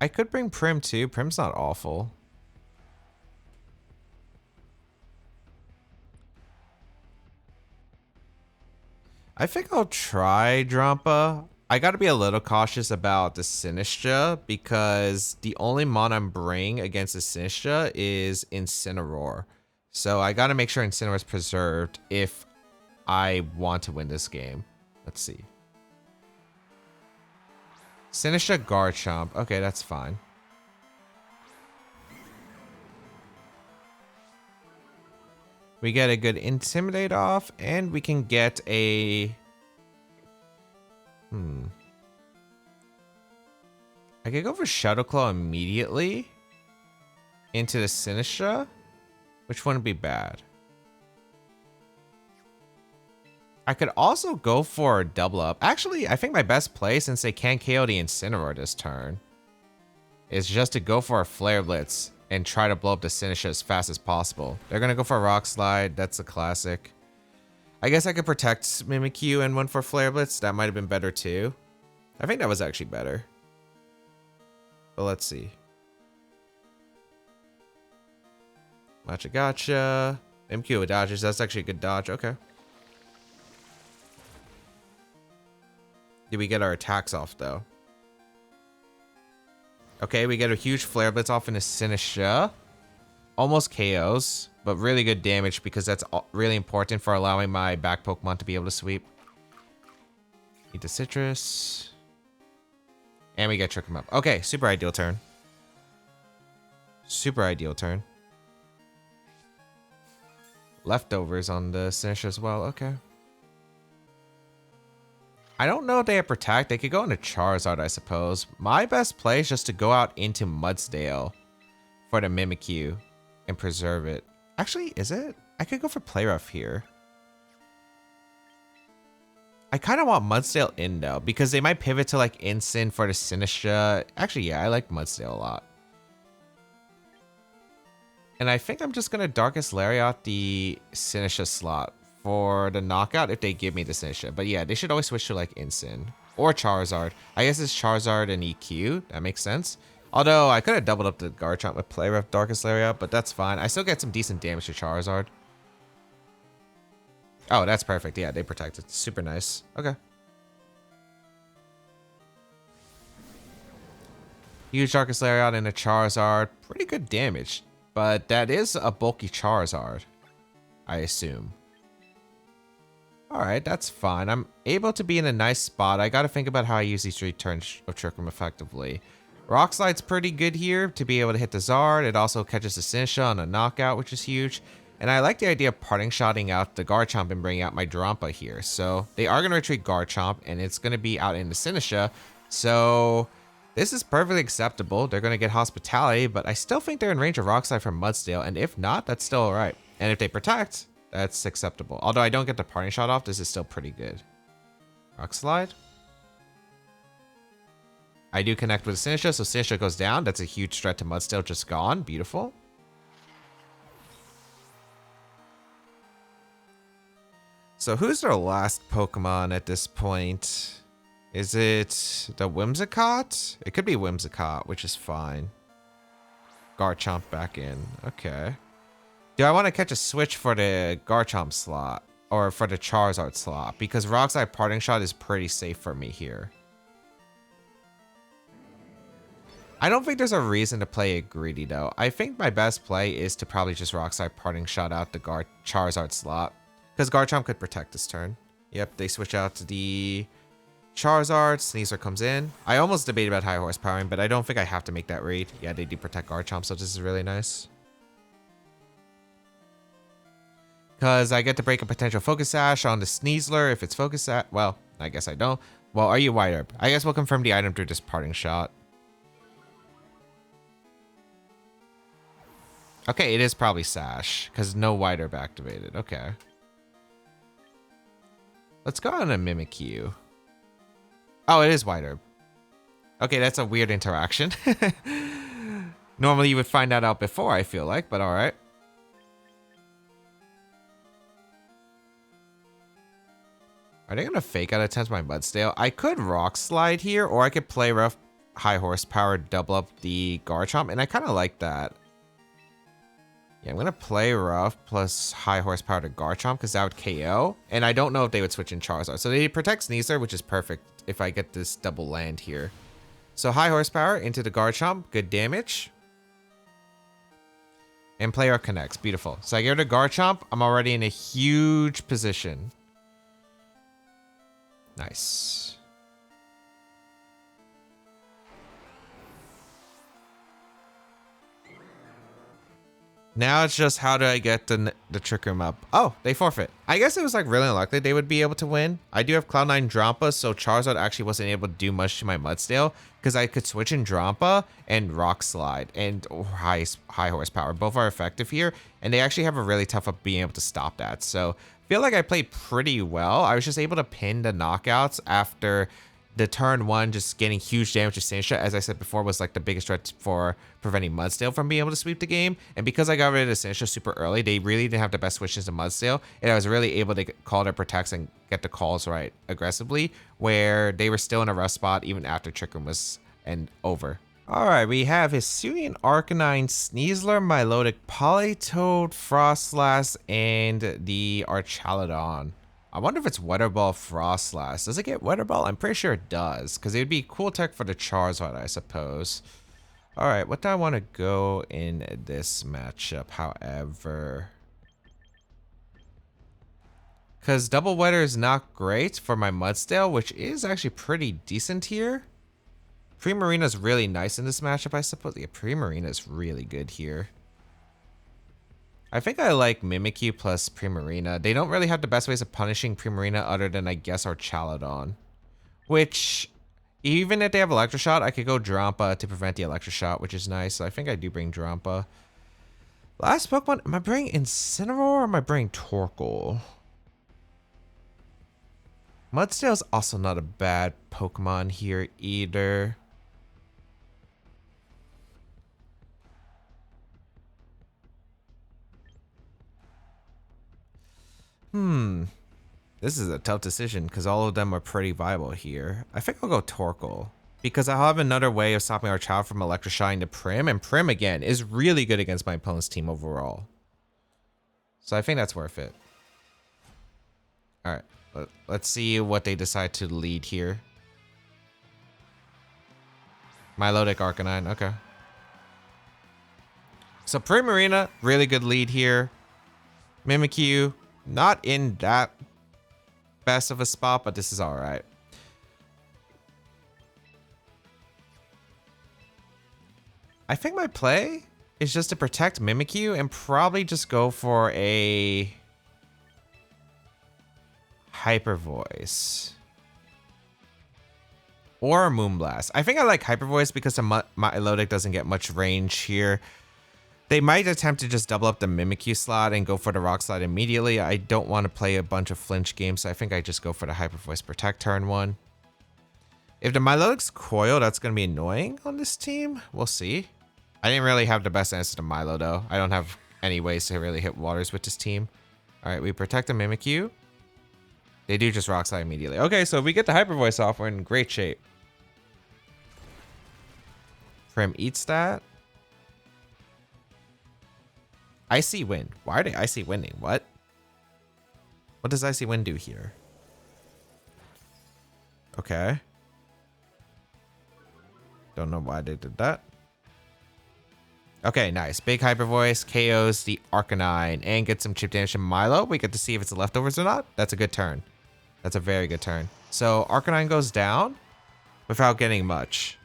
Speaker 1: I could bring Prim too. Prim's not awful. I think I'll try Drampa. I gotta be a little cautious about the Sinistcha because the only mon I'm bringing against the Sinistcha is Incineroar. So I gotta make sure Incineroar is preserved if I want to win this game. Let's see. Sinistcha, Garchomp. Okay, that's fine. We get a good Intimidate off, and we can get a... I could go for Shadow Claw immediately into the Sinistcha, which wouldn't be bad. I could also go for a double up. Actually, I think my best play, since they can't KO the Incineroar this turn, is just to go for a Flare Blitz and try to blow up the Sinistcha as fast as possible. They're going to go for a Rock Slide. That's a classic. I guess I could protect Mimikyu and went for Flare Blitz. That might have been better too. I think that was actually better. But let's see. Matcha Gotcha. Mimikyu with dodges. That's actually a good dodge. Okay. Did we get our attacks off though? Okay, we get a huge Flare Blitz off in a Sinistcha. Almost KOs, but really good damage because that's really important for allowing my back Pokemon to be able to sweep. Eat the Citrus. And we get Trick him up. Okay, super ideal turn. Super ideal turn. Leftovers on the Sinistcha as well. Okay. I don't know if they have Protect. They could go into Charizard, I suppose. My best play is just to go out into Mudsdale for the Mimikyu and preserve it. Actually, is it? I could go for Play Rough here. I kind of want Mudsdale in though, because they might pivot to like Instant for the Sinistcha. Actually, yeah, I like Mudsdale a lot. And I think I'm just going to Darkest Lariat the Sinistcha slot for the knockout if they give me the Sinistra. But yeah, they should always switch to like Incin or Charizard. I guess it's Charizard and EQ. That makes sense. Although I could have doubled up the Garchomp with Play Rough Darkest Lariat, but that's fine. I still get some decent damage to Charizard. Oh, that's perfect. Yeah, they protect it. Super nice. Okay. Huge Darkest Lariat and a Charizard. Pretty good damage. But that is a bulky Charizard, I assume. Alright, that's fine. I'm able to be in a nice spot. I gotta think about how I use these 3 turns of Trick Room effectively. Rock Slide's pretty good here to be able to hit the Zard. It also catches the Sinistra on a knockout, which is huge. And I like the idea of parting shotting out the Garchomp and bringing out my Drampa here. So they are going to retreat Garchomp, and it's going to be out in the Sinistra. So this is perfectly acceptable. They're going to get Hospitality, but I still think they're in range of Rock Slide from Mudsdale. And if not, that's still alright. And if they protect, that's acceptable. Although I don't get the parting shot off, this is still pretty good. Rock Slide. I do connect with Sinistra, so Sinistra goes down. That's a huge threat to Mudsdale, just gone. Beautiful. So who's their last Pokemon at this point? Is it the Whimsicott? It could be Whimsicott, which is fine. Garchomp back in. Okay. Do I want to catch a switch for the Garchomp slot? Or for the Charizard slot? Because Rock Slide Parting Shot is pretty safe for me here. I don't think there's a reason to play it greedy though. I think my best play is to probably just Rock Slide Parting Shot out the Charizard slot. Because Garchomp could protect this turn. Yep, they switch out to the Charizard. Sneasler comes in. I almost debated about high horsepowering, but I don't think I have to make that read. Yeah, they do protect Garchomp, so this is really nice. Because I get to break a potential Focus Sash on the Sneasler if it's Focus Sash. Well, I guess I don't. Well, are you White Herb? I guess we'll confirm the item through this Parting Shot. Okay, it is probably Sash, because no White Herb activated. Okay. Let's go on a Mimikyu. Oh, it is White Herb. Okay, that's a weird interaction. Normally you would find that out before, I feel like, but alright. Are they gonna fake out attempt my Mudsdale? I could Rock Slide here, or I could play rough high horsepower, double up the Garchomp, and I kind of like that. Yeah, I'm gonna play rough plus high horsepower to Garchomp because that would KO. And I don't know if they would switch in Charizard. So they protect Sneasler, which is perfect if I get this double land here. So high horsepower into the Garchomp, good damage. And player connects, beautiful. So I get rid of Garchomp, I'm already in a huge position. Nice. Now it's just how do I get the Trick Room up? Oh, they forfeit. I guess it was like really unlikely they would be able to win. I do have Cloud9 Drampa, so Charizard actually wasn't able to do much to my Mudsdale because I could switch in Drampa and Rock Slide and high horsepower. Both are effective here, and they actually have a really tough up being able to stop that. So I feel like I played pretty well. I was just able to pin the knockouts after the turn 1, just getting huge damage to Sinistra, as I said before, was like the biggest threat for preventing Mudsdale from being able to sweep the game. And because I got rid of Sinistra super early, they really didn't have the best switches to Mudsdale, and I was really able to call their protects and get the calls right aggressively, where they were still in a rough spot even after Trick Room was over. Alright, we have Hisuian Arcanine, Sneasler, Milotic, Politoed, Frostlass, and the Archaludon. I wonder if it's Weather Ball Frostlass. Does it get Weather Ball? I'm pretty sure it does, because it would be cool tech for the Charizard, I suppose. Alright, what do I want to go in this matchup, however? Because Double Weather is not great for my Mudsdale, which is actually pretty decent here. Primarina is really nice in this matchup, I suppose. Yeah, Primarina is really good here. I think I like Mimikyu plus Primarina. They don't really have the best ways of punishing Primarina other than, I guess, Archaludon. Which, even if they have Electroshot, I could go Drampa to prevent the Electroshot, which is nice. So I think I do bring Drampa. Last Pokemon, am I bringing Incineroar or am I bringing Torkoal? Mudsdale's also not a bad Pokemon here either. This is a tough decision because all of them are pretty viable here. I think I'll go Torkoal because I have another way of stopping our child from electroshoting to Prim, and Prim again is really good against my opponent's team overall. So I think that's worth it. All right, let's see what they decide to lead here. Milotic Arcanine, okay. So Primarina, really good lead here. Mimikyu, not in that best of a spot, but this is all right. I think my play is just to protect Mimikyu and probably just go for a Hyper Voice. Or a Moonblast. I think I like Hyper Voice because the Milotic doesn't get much range here. They might attempt to just double up the Mimikyu slot and go for the Rock Slide immediately. I don't want to play a bunch of flinch games, so I think I just go for the Hyper Voice Protect turn 1. If the Milotic's Coil, that's going to be annoying on this team. We'll see. I didn't really have the best answer to Milo, though. I don't have any ways to really hit waters with this team. All right, we protect the Mimikyu. They do just Rock Slide immediately. Okay, so if we get the Hyper Voice off, we're in great shape. Prim eats that. Icy Wind. Why are they Icy Winding? What? What does Icy Wind do here? Okay. Don't know why they did that. Okay, nice. Big Hyper Voice KOs the Arcanine and gets some chip damage to Milo. We get to see if it's leftovers or not. That's a good turn. That's a very good turn. So Arcanine goes down without getting much.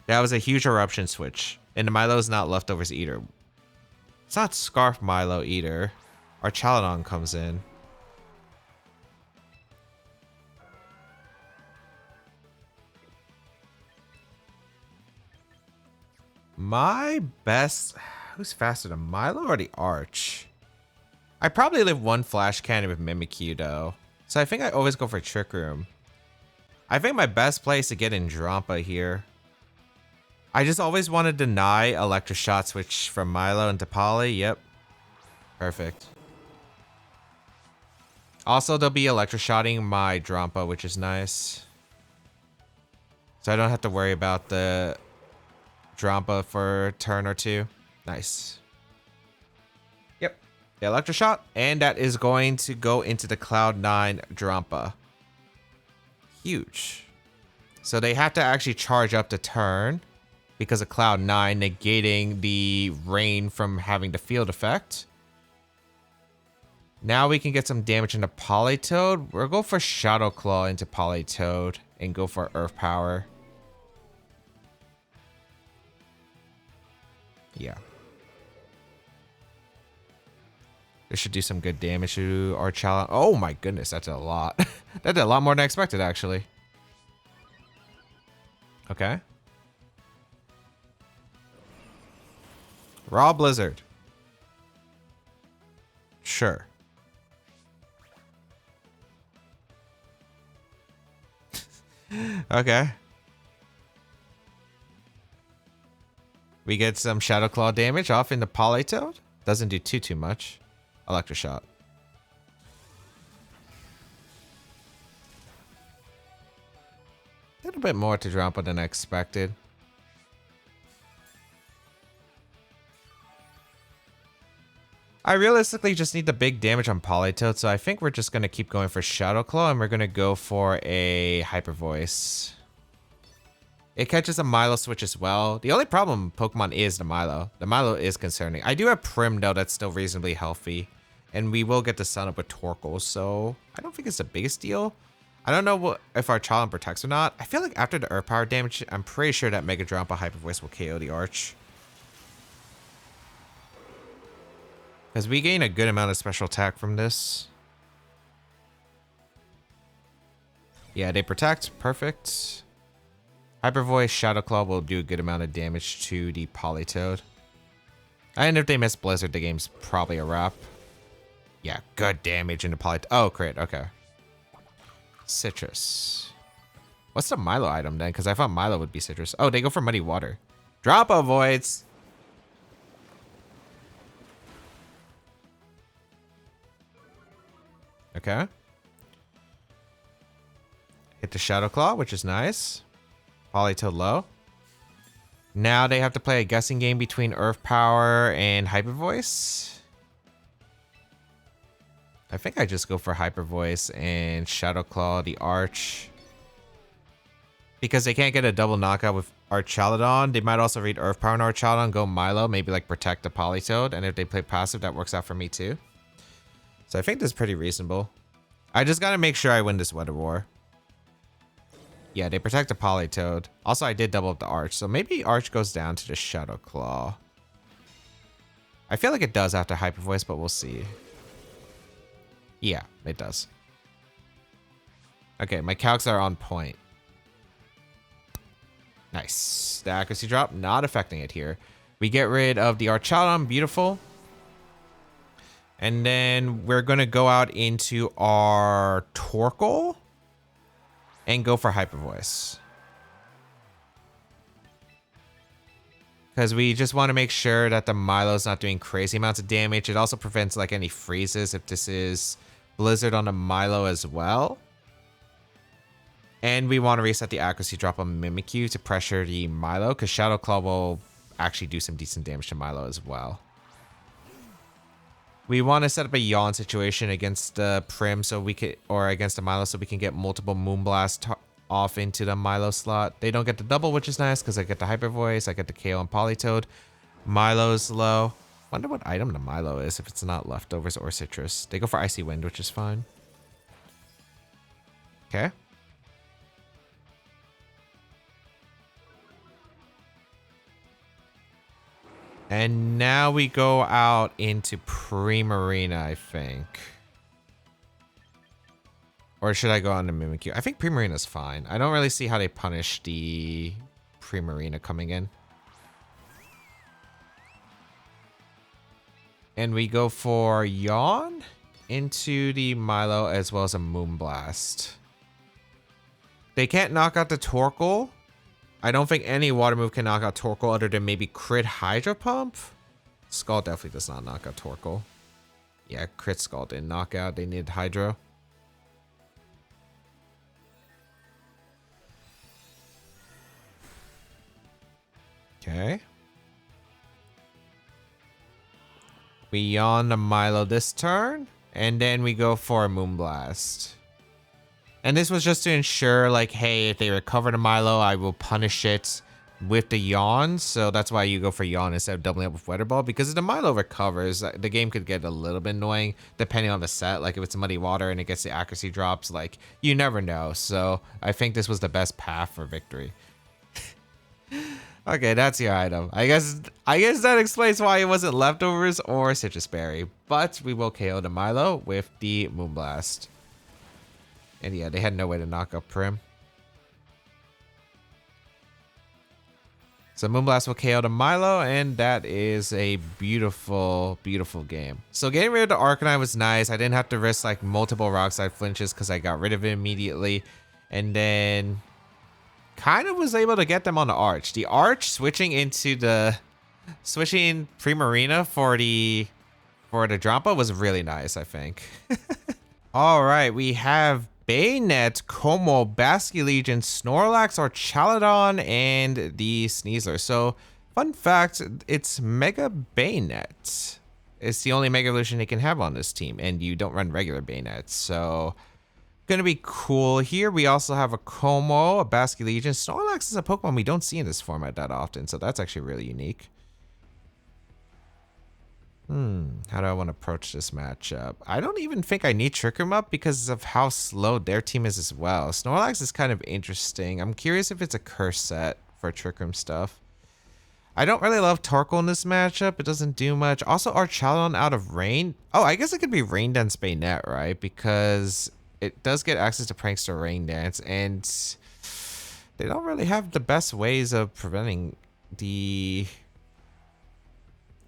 Speaker 1: That was a huge eruption switch. And the Milo's not leftovers either. It's not Scarf Milo either. Our Chaladon comes in. My best... Who's faster, the Milo or the Arch? I probably live one Flash Cannon with Mimikyu though. So I think I always go for Trick Room. I think my best play is to get in Drampa here. I just always want to deny Electroshock switch from Milo into Poly. Yep. Perfect. Also, they'll be Electroshotting my Drampa, which is nice. So I don't have to worry about the Drampa for a turn or two. Nice. Yep. The Electroshock. And that is going to go into the Cloud9 Drampa. Huge. So they have to actually charge up the turn because of Cloud9 negating the rain from having the field effect. Now we can get some damage into Politoed. We'll go for Shadow Claw into Politoed and go for Earth Power. Yeah. This should do some good damage to our Chaladon. Oh my goodness, that's a lot. That did a lot more than I expected, actually. Okay. Raw Blizzard. Sure. Okay. We get some Shadow Claw damage off into Politoed. Doesn't do too much. Electroshock. A little bit more to Drampa than I expected. I realistically just need the big damage on Politoed, so I think we're just going to keep going for Shadow Claw, and we're going to go for a Hyper Voice. It catches a Milo switch as well. The only problem Pokemon is the Milo. The Milo is concerning. I do have Prim, though, that's still reasonably healthy. And we will get the Sun up with Torkoal, so I don't think it's the biggest deal. I don't know if our Chaladon protects or not. I feel like after the Earth Power damage, I'm pretty sure that Mega Drampa Hyper Voice will KO the Arch. Because we gain a good amount of special attack from this. Yeah, they protect. Perfect. Hyper Voice, Shadow Claw will do a good amount of damage to the Politoed. And if they miss Blizzard, the game's probably a wrap. Yeah, good damage into Politoed. Oh, crit. Okay. Citrus. What's the Milo item then? Because I thought Milo would be Citrus. Oh, they go for Muddy Water. Drop avoids. Okay. Hit the Shadow Claw, which is nice. Polytoad low. Now they have to play a guessing game between Earth Power and Hyper Voice. I think I just go for Hyper Voice and Shadow Claw the Arch. Because they can't get a double knockout with Archaludon, they might also read Earth Power and Archaludon, go Milo, maybe like protect the Polytoad. And if they play passive, that works out for me too. So I think this is pretty reasonable. I just gotta make sure I win this Weather War. Yeah, they protect the Polytoad. Also, I did double up the Arch, so maybe Arch goes down to the Shadow Claw. I feel like it does after Hyper Voice, but we'll see. Yeah, it does. Okay, my calcs are on point. Nice. The accuracy drop, not affecting it here. We get rid of the Archaludon, beautiful. And then we're going to go out into our Torkoal and go for Hyper Voice. Because we just want to make sure that the Milo's not doing crazy amounts of damage. It also prevents like any freezes if this is Blizzard on the Milo as well. And we want to reset the accuracy drop on Mimikyu to pressure the Milo, because Shadow Claw will actually do some decent damage to Milo as well. We want to set up a Yawn situation against the Prim so we could, or against the Milo, so we can get multiple Moonblast off into the Milo slot. They don't get the double, which is nice because I get the Hyper Voice, I get the KO on Polytoad. Milo's low. Wonder what item the Milo is if it's not Leftovers or Citrus. They go for Icy Wind, which is fine. Okay. And now we go out into Primarina, I think. Or should I go on to Mimikyu? I think Primarina's fine. I don't really see how they punish the Primarina coming in. And we go for Yawn into the Milo as well as a Moonblast. They can't knock out the Torkoal. I don't think any water move can knock out Torkoal other than maybe crit Hydro Pump. Skull definitely does not knock out Torkoal. Yeah, crit Skull didn't knock out. They needed Hydro. Okay. We yawn the Milo this turn. And then we go for a Moonblast. And this was just to ensure, like, hey, if they recover the Milo, I will punish it with the Yawn. So that's why you go for Yawn instead of doubling up with Weather Ball. Because if the Milo recovers, the game could get a little bit annoying depending on the set. Like, if it's Muddy Water and it gets the accuracy drops, like, you never know. So I think this was the best path for victory. Okay, that's your item. I guess that explains why it wasn't Leftovers or Citrus Berry. But we will KO the Milo with the Moonblast. And yeah, they had no way to knock up Prim. So Moonblast will KO the Milo, and that is a beautiful, beautiful game. So getting rid of the Arcanine was nice. I didn't have to risk like multiple Rock-Slide flinches because I got rid of it immediately. And then kind of was able to get them on the Arch. The Arch switching Primarina for the Drampa was really nice, I think. All right, we have Bayonet, Como, Basculegion, Snorlax, Archaludon, and the Sneasler. So, fun fact, it's Mega Bayonet. It's the only Mega Evolution they can have on this team, and you don't run regular Bayonets. So, gonna be cool here. We also have a Como, a Basculegion. Snorlax is a Pokemon we don't see in this format that often, so that's actually really unique. How do I want to approach this matchup? I don't even think I need Trick Room up because of how slow their team is as well. Snorlax is kind of interesting. I'm curious if it's a curse set for Trick Room stuff. I don't really love Torkoal in this matchup. It doesn't do much. Also, Archaludon out of Rain. Oh, I guess it could be Rain Dance Bayonet, right? Because it does get access to Prankster Rain Dance, and they don't really have the best ways of preventing the...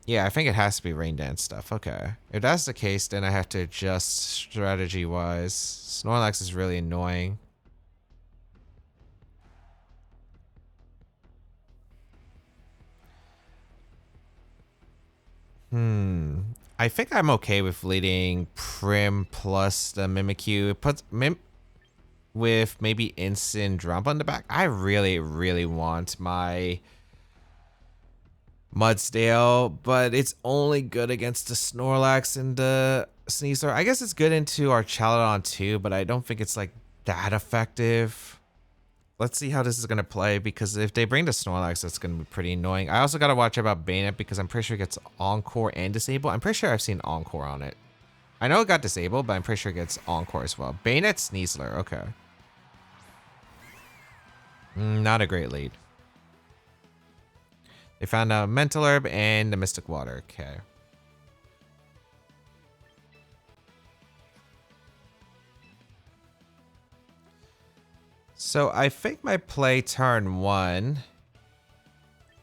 Speaker 1: Yeah, I think it has to be Rain Dance stuff. Okay. If that's the case, then I have to adjust strategy-wise. Snorlax is really annoying. I think I'm okay with leading Prim plus the Mimikyu. It puts with maybe Instant Drampa in the back. I really, really want my Mudsdale, but it's only good against the Snorlax and the Sneasler. I guess it's good into our Chaladon too, but I don't think it's like that effective. Let's see how this is going to play, because if they bring the Snorlax, that's going to be pretty annoying. I also got to watch about Bayonet, because I'm pretty sure it gets Encore and Disable. I'm pretty sure I've seen Encore on it. I know it got Disabled, but I'm pretty sure it gets Encore as well. Bayonet, Sneasler. Okay. Not a great lead. They found a Mental Herb and the Mystic Water. Okay. So I think my play turn 1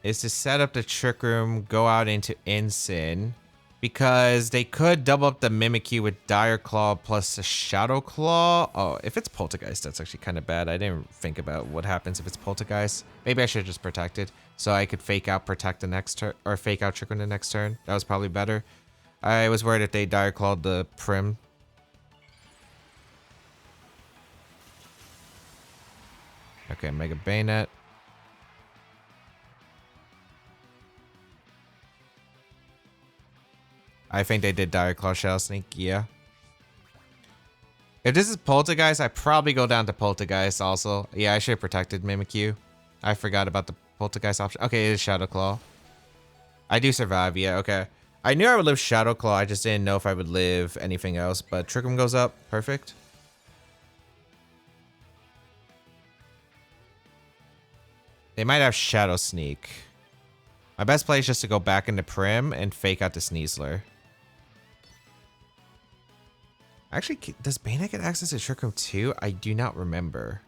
Speaker 1: is to set up the Trick Room, go out into Ensign, because they could double up the Mimikyu with Dire Claw plus a Shadow Claw. Oh, if it's Poltergeist, that's actually kind of bad. I didn't think about what happens if it's Poltergeist. Maybe I should have just protected, so I could fake out Protect the next turn, or fake out Trick Room the next turn. That was probably better. I was worried if they Dire Clawed the Prim. Okay, Mega Bayonet. I think they did Dire Claw Shadow Sneak, yeah. If this is Poltergeist, I probably go down to Poltergeist also. Yeah, I should have protected Mimikyu. I forgot about the Poltergeist option. Okay, it is Shadow Claw. I do survive, yeah, okay. I knew I would live Shadow Claw, I just didn't know if I would live anything else, but Trick Room goes up, perfect. They might have Shadow Sneak. My best play is just to go back into Prim and fake out the Sneasler. Actually, does Bayonet get access to Trick Room too? I do not remember.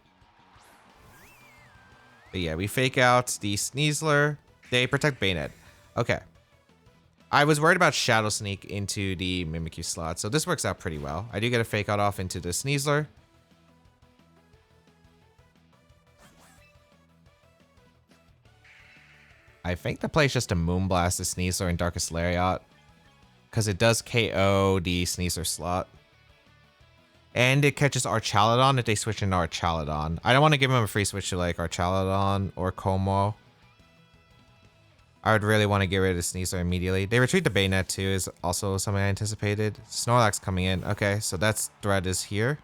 Speaker 1: But yeah, we fake out the Sneasler. They protect Bayonet. Okay. I was worried about Shadow Sneak into the Mimikyu slot, so this works out pretty well. I do get a fake out off into the Sneasler. I think the play is just to Moonblast the Sneasler and Darkest Lariat, because it does KO the Sneasler slot. And it catches our Chaladon if they switch into our Chaladon. I don't want to give him a free switch to like our Chaladon or Como. I would really want to get rid of the Sneasler immediately. They retreat the Bayonet too is also something I anticipated. Snorlax coming in. Okay, so that's threat is here.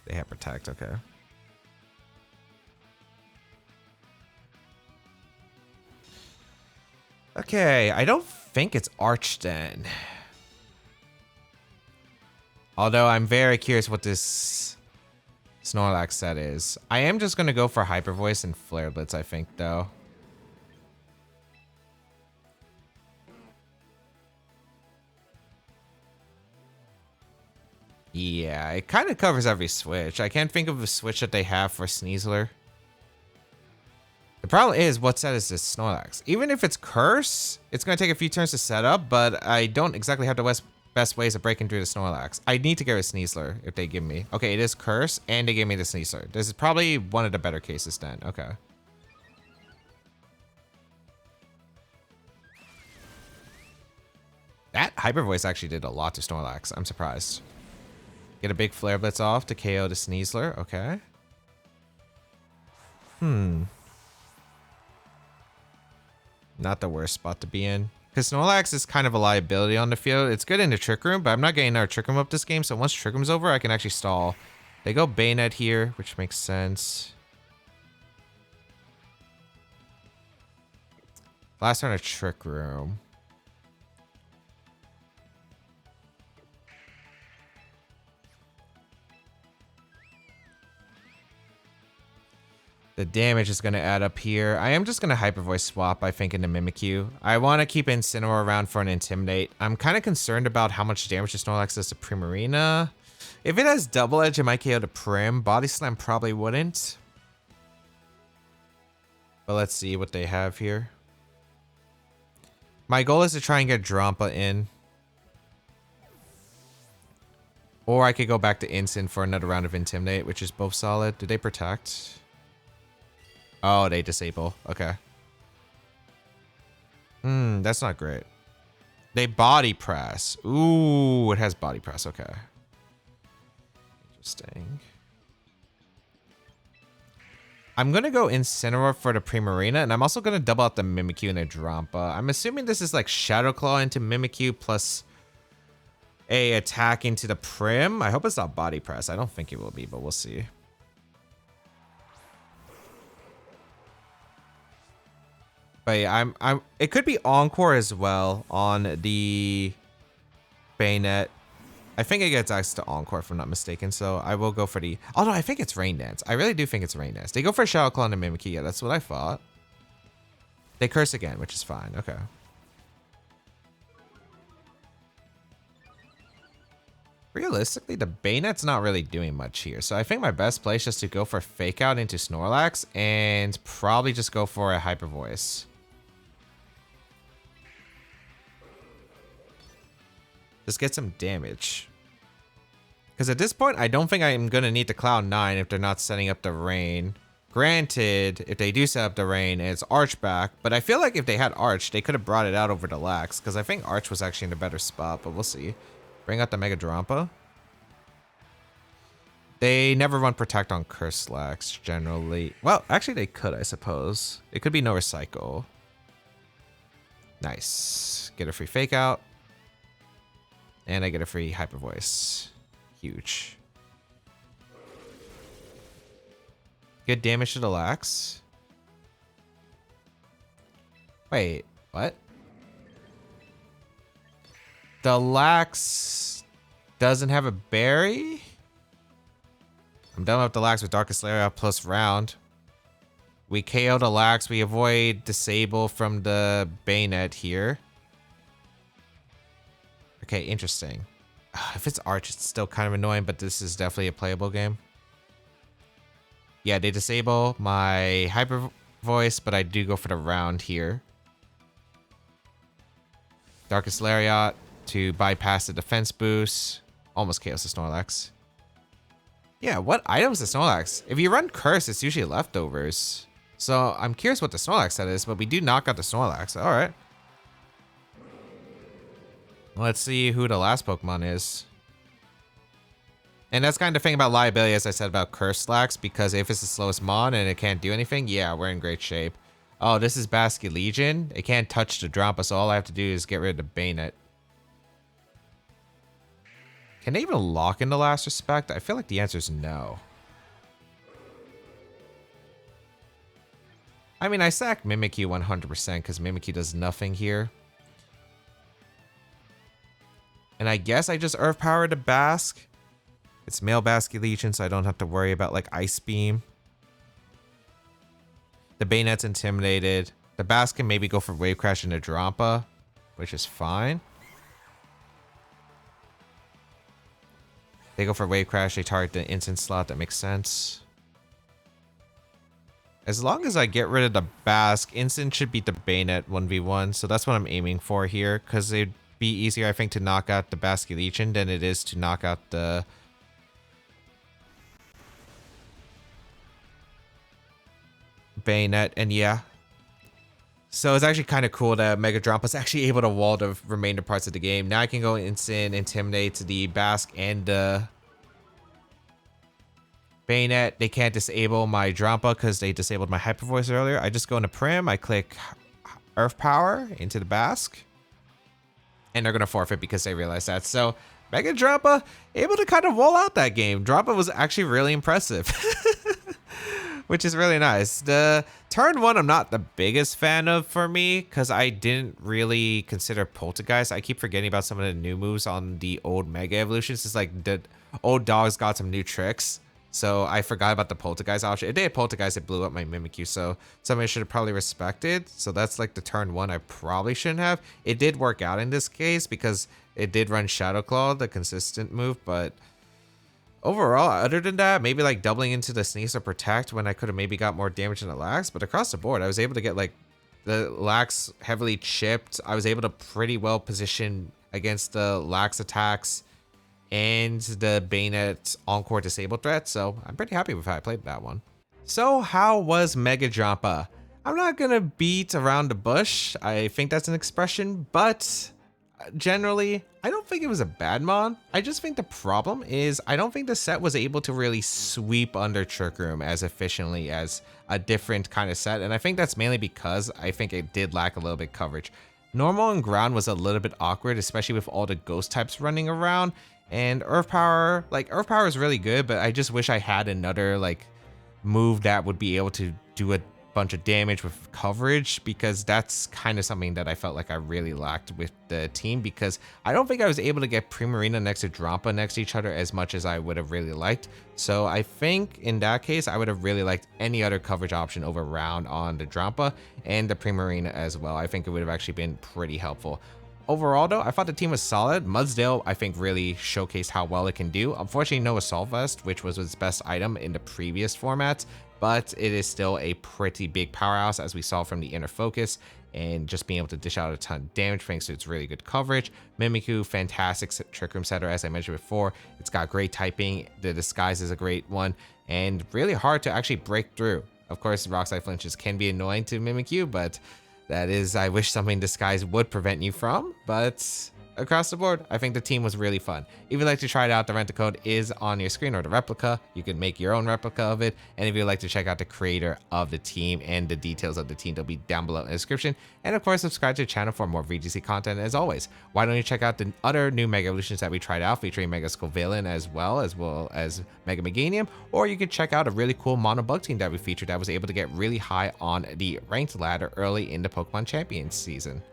Speaker 1: They have Protect, okay. Okay, I don't think it's Archden. Although I'm very curious what this Snorlax set is. I am just going to go for Hyper Voice and Flare Blitz, I think, though. Yeah, it kind of covers every switch. I can't think of a switch that they have for Sneasler. The problem is, what set is this Snorlax? Even if it's Curse, it's going to take a few turns to set up, but I don't exactly have the best ways of breaking through the Snorlax. I need to get a Sneasler if they give me. Okay, it is Curse, and they give me the Sneasler. This is probably one of the better cases then. Okay. That Hyper Voice actually did a lot to Snorlax. I'm surprised. Get a big Flare Blitz off to KO the Sneasler. Okay. Not the worst spot to be in. Because Snorlax is kind of a liability on the field. It's good in the Trick Room, but I'm not getting our Trick Room up this game. So once Trick Room's over, I can actually stall. They go Bayonet here, which makes sense. Last turn of Trick Room. The damage is going to add up here. I am just going to Hyper Voice swap, I think, into Mimikyu. I want to keep Incineroar around for an Intimidate. I'm kind of concerned about how much damage the Snorlax does to Primarina. If it has Double Edge, it might KO to Prim. Body Slam probably wouldn't. But let's see what they have here. My goal is to try and get Drampa in. Or I could go back to Incin for another round of Intimidate, which is both solid. Do they protect? Oh, they disable. Okay. That's not great. They body press. Ooh, it has body press. Okay. Interesting. I'm going to go Incineroar for the Primarina, and I'm also going to double out the Mimikyu and the Drampa. I'm assuming this is like Shadow Claw into Mimikyu plus a attack into the Prim. I hope it's not body press. I don't think it will be, but we'll see. But yeah, it could be Encore as well on the Bayonet. I think it gets access to Encore if I'm not mistaken, so I will go for the... Oh no, I think it's Rain Dance. I really do think it's Rain Dance. They go for Shadow Claw and Mimikyu. Yeah, that's what I thought. They curse again, which is fine. Okay. Realistically, the Bayonet's not really doing much here, so I think my best play is just to go for Fake Out into Snorlax and probably just go for a Hyper Voice. Just get some damage. Because at this point, I don't think I'm going to need the Cloud 9 if they're not setting up the Rain. Granted, if they do set up the Rain, it's Arch back. But I feel like if they had Arch, they could have brought it out over the Lax. Because I think Arch was actually in a better spot, but we'll see. Bring out the Mega Drampa. They never run Protect on Cursed Lax, generally. Well, actually they could, I suppose. It could be no Recycle. Nice. Get a free Fake Out. And I get a free Hyper Voice. Huge. Good damage to the Lax. Wait, what? The Lax doesn't have a berry? I'm done with the Lax with Darkest Lariat plus round. We KO the Lax. We avoid Disable from the Bayonet here. Okay, interesting. If it's Arch, it's still kind of annoying, but this is definitely a playable game. Yeah, they disable my Hyper Voice, but I do go for the round here. Darkest Lariat to bypass the defense boost. Almost KOs the Snorlax. Yeah, what items is Snorlax? If you run Curse, it's usually leftovers. So I'm curious what the Snorlax set is, but we do knock out the Snorlax. All right. Let's see who the last Pokemon is. And that's kind of the thing about liability, as I said about Cursed Lax, because if it's the slowest mon and it can't do anything, yeah, we're in great shape. Oh, this is Basket Legion. It can't touch the Drampa, so all I have to do is get rid of the Bayonet. Can they even lock in the last respect? I feel like the answer is no. I mean, I sack Mimikyu 100% because Mimikyu does nothing here. And I guess I just Earth Power to Bask. It's male Basket Legion, so I don't have to worry about like Ice Beam. The Bayonet's intimidated. The Bask can maybe go for Wave Crash into Drampa, which is fine. They go for Wave Crash, they target the instant slot, that makes sense. As long as I get rid of the Bask, instant should beat the Bayonet 1v1, so that's what I'm aiming for here, because it'd be easier, I think, to knock out the Basket Legion than it is to knock out the Bayonet, and yeah. So it's actually kind of cool that Mega Drampa is actually able to wall the remainder parts of the game. Now I can go instant, intimidate the Bask and the Bayonet. They can't disable my Drampa because they disabled my Hyper Voice earlier. I just go into Prim, I click Earth Power into the Bask, and they're going to forfeit because they realize that. So Mega Drampa able to kind of wall out that game. Drampa was actually really impressive. Which is really nice. The turn one, I'm not the biggest fan of for me because I didn't really consider Poltergeist. I keep forgetting about some of the new moves on the old Mega Evolutions. It's like the old dogs got some new tricks. So I forgot about the Poltergeist option. If they had Poltergeist, it blew up my Mimikyu. So something I should have probably respected. So that's like the turn one I probably shouldn't have. It did work out in this case because it did run Shadow Claw, the consistent move, but overall, other than that, maybe like doubling into the Sneeze or Protect when I could have maybe got more damage than the Lax. But across the board, I was able to get like the Lax heavily chipped. I was able to pretty well position against the Lax attacks and the Bayonet Encore disable threat. So I'm pretty happy with how I played that one. So how was Mega Drampa? I'm not going to beat around the bush. I think that's an expression, but Generally, I don't think it was a bad mod. I just think the problem is I don't think the set was able to really sweep under Trick Room as efficiently as a different kind of set. And I think that's mainly because I think it did lack a little bit coverage. Normal and ground was a little bit awkward, especially with all the ghost types running around. And Earth Power, like Earth Power is really good, but I just wish I had another like move that would be able to do a bunch of damage with coverage, because that's kind of something that I felt like I really lacked with the team, because I don't think I was able to get Primarina next to Drampa next to each other as much as I would have really liked. So I think in that case, I would have really liked any other coverage option over round on the Drampa and the Primarina as well. I think it would have actually been pretty helpful. Overall, though, I thought the team was solid. Mudsdale, I think, really showcased how well it can do. Unfortunately, no Assault Vest, which was its best item in the previous formats, but it is still a pretty big powerhouse, as we saw from the Inner Focus, and just being able to dish out a ton of damage thanks to its really good coverage. Mimikyu, fantastic Trick Room setter, as I mentioned before. It's got great typing. The Disguise is a great one, and really hard to actually break through. Of course, Rock-Slide flinches can be annoying to Mimikyu, but that is, I wish something Disguise would prevent you from, but across the board, I think the team was really fun. If you'd like to try it out, the rental code is on your screen, or the replica. You can make your own replica of it. And if you'd like to check out the creator of the team and the details of the team, they'll be down below in the description. And of course, subscribe to the channel for more VGC content as always. Why don't you check out the other new Mega Evolutions that we tried out, featuring Mega Scovillain as well as Mega Meganium, or you could check out a really cool mono bug team that we featured that was able to get really high on the ranked ladder early in the Pokemon Champions season.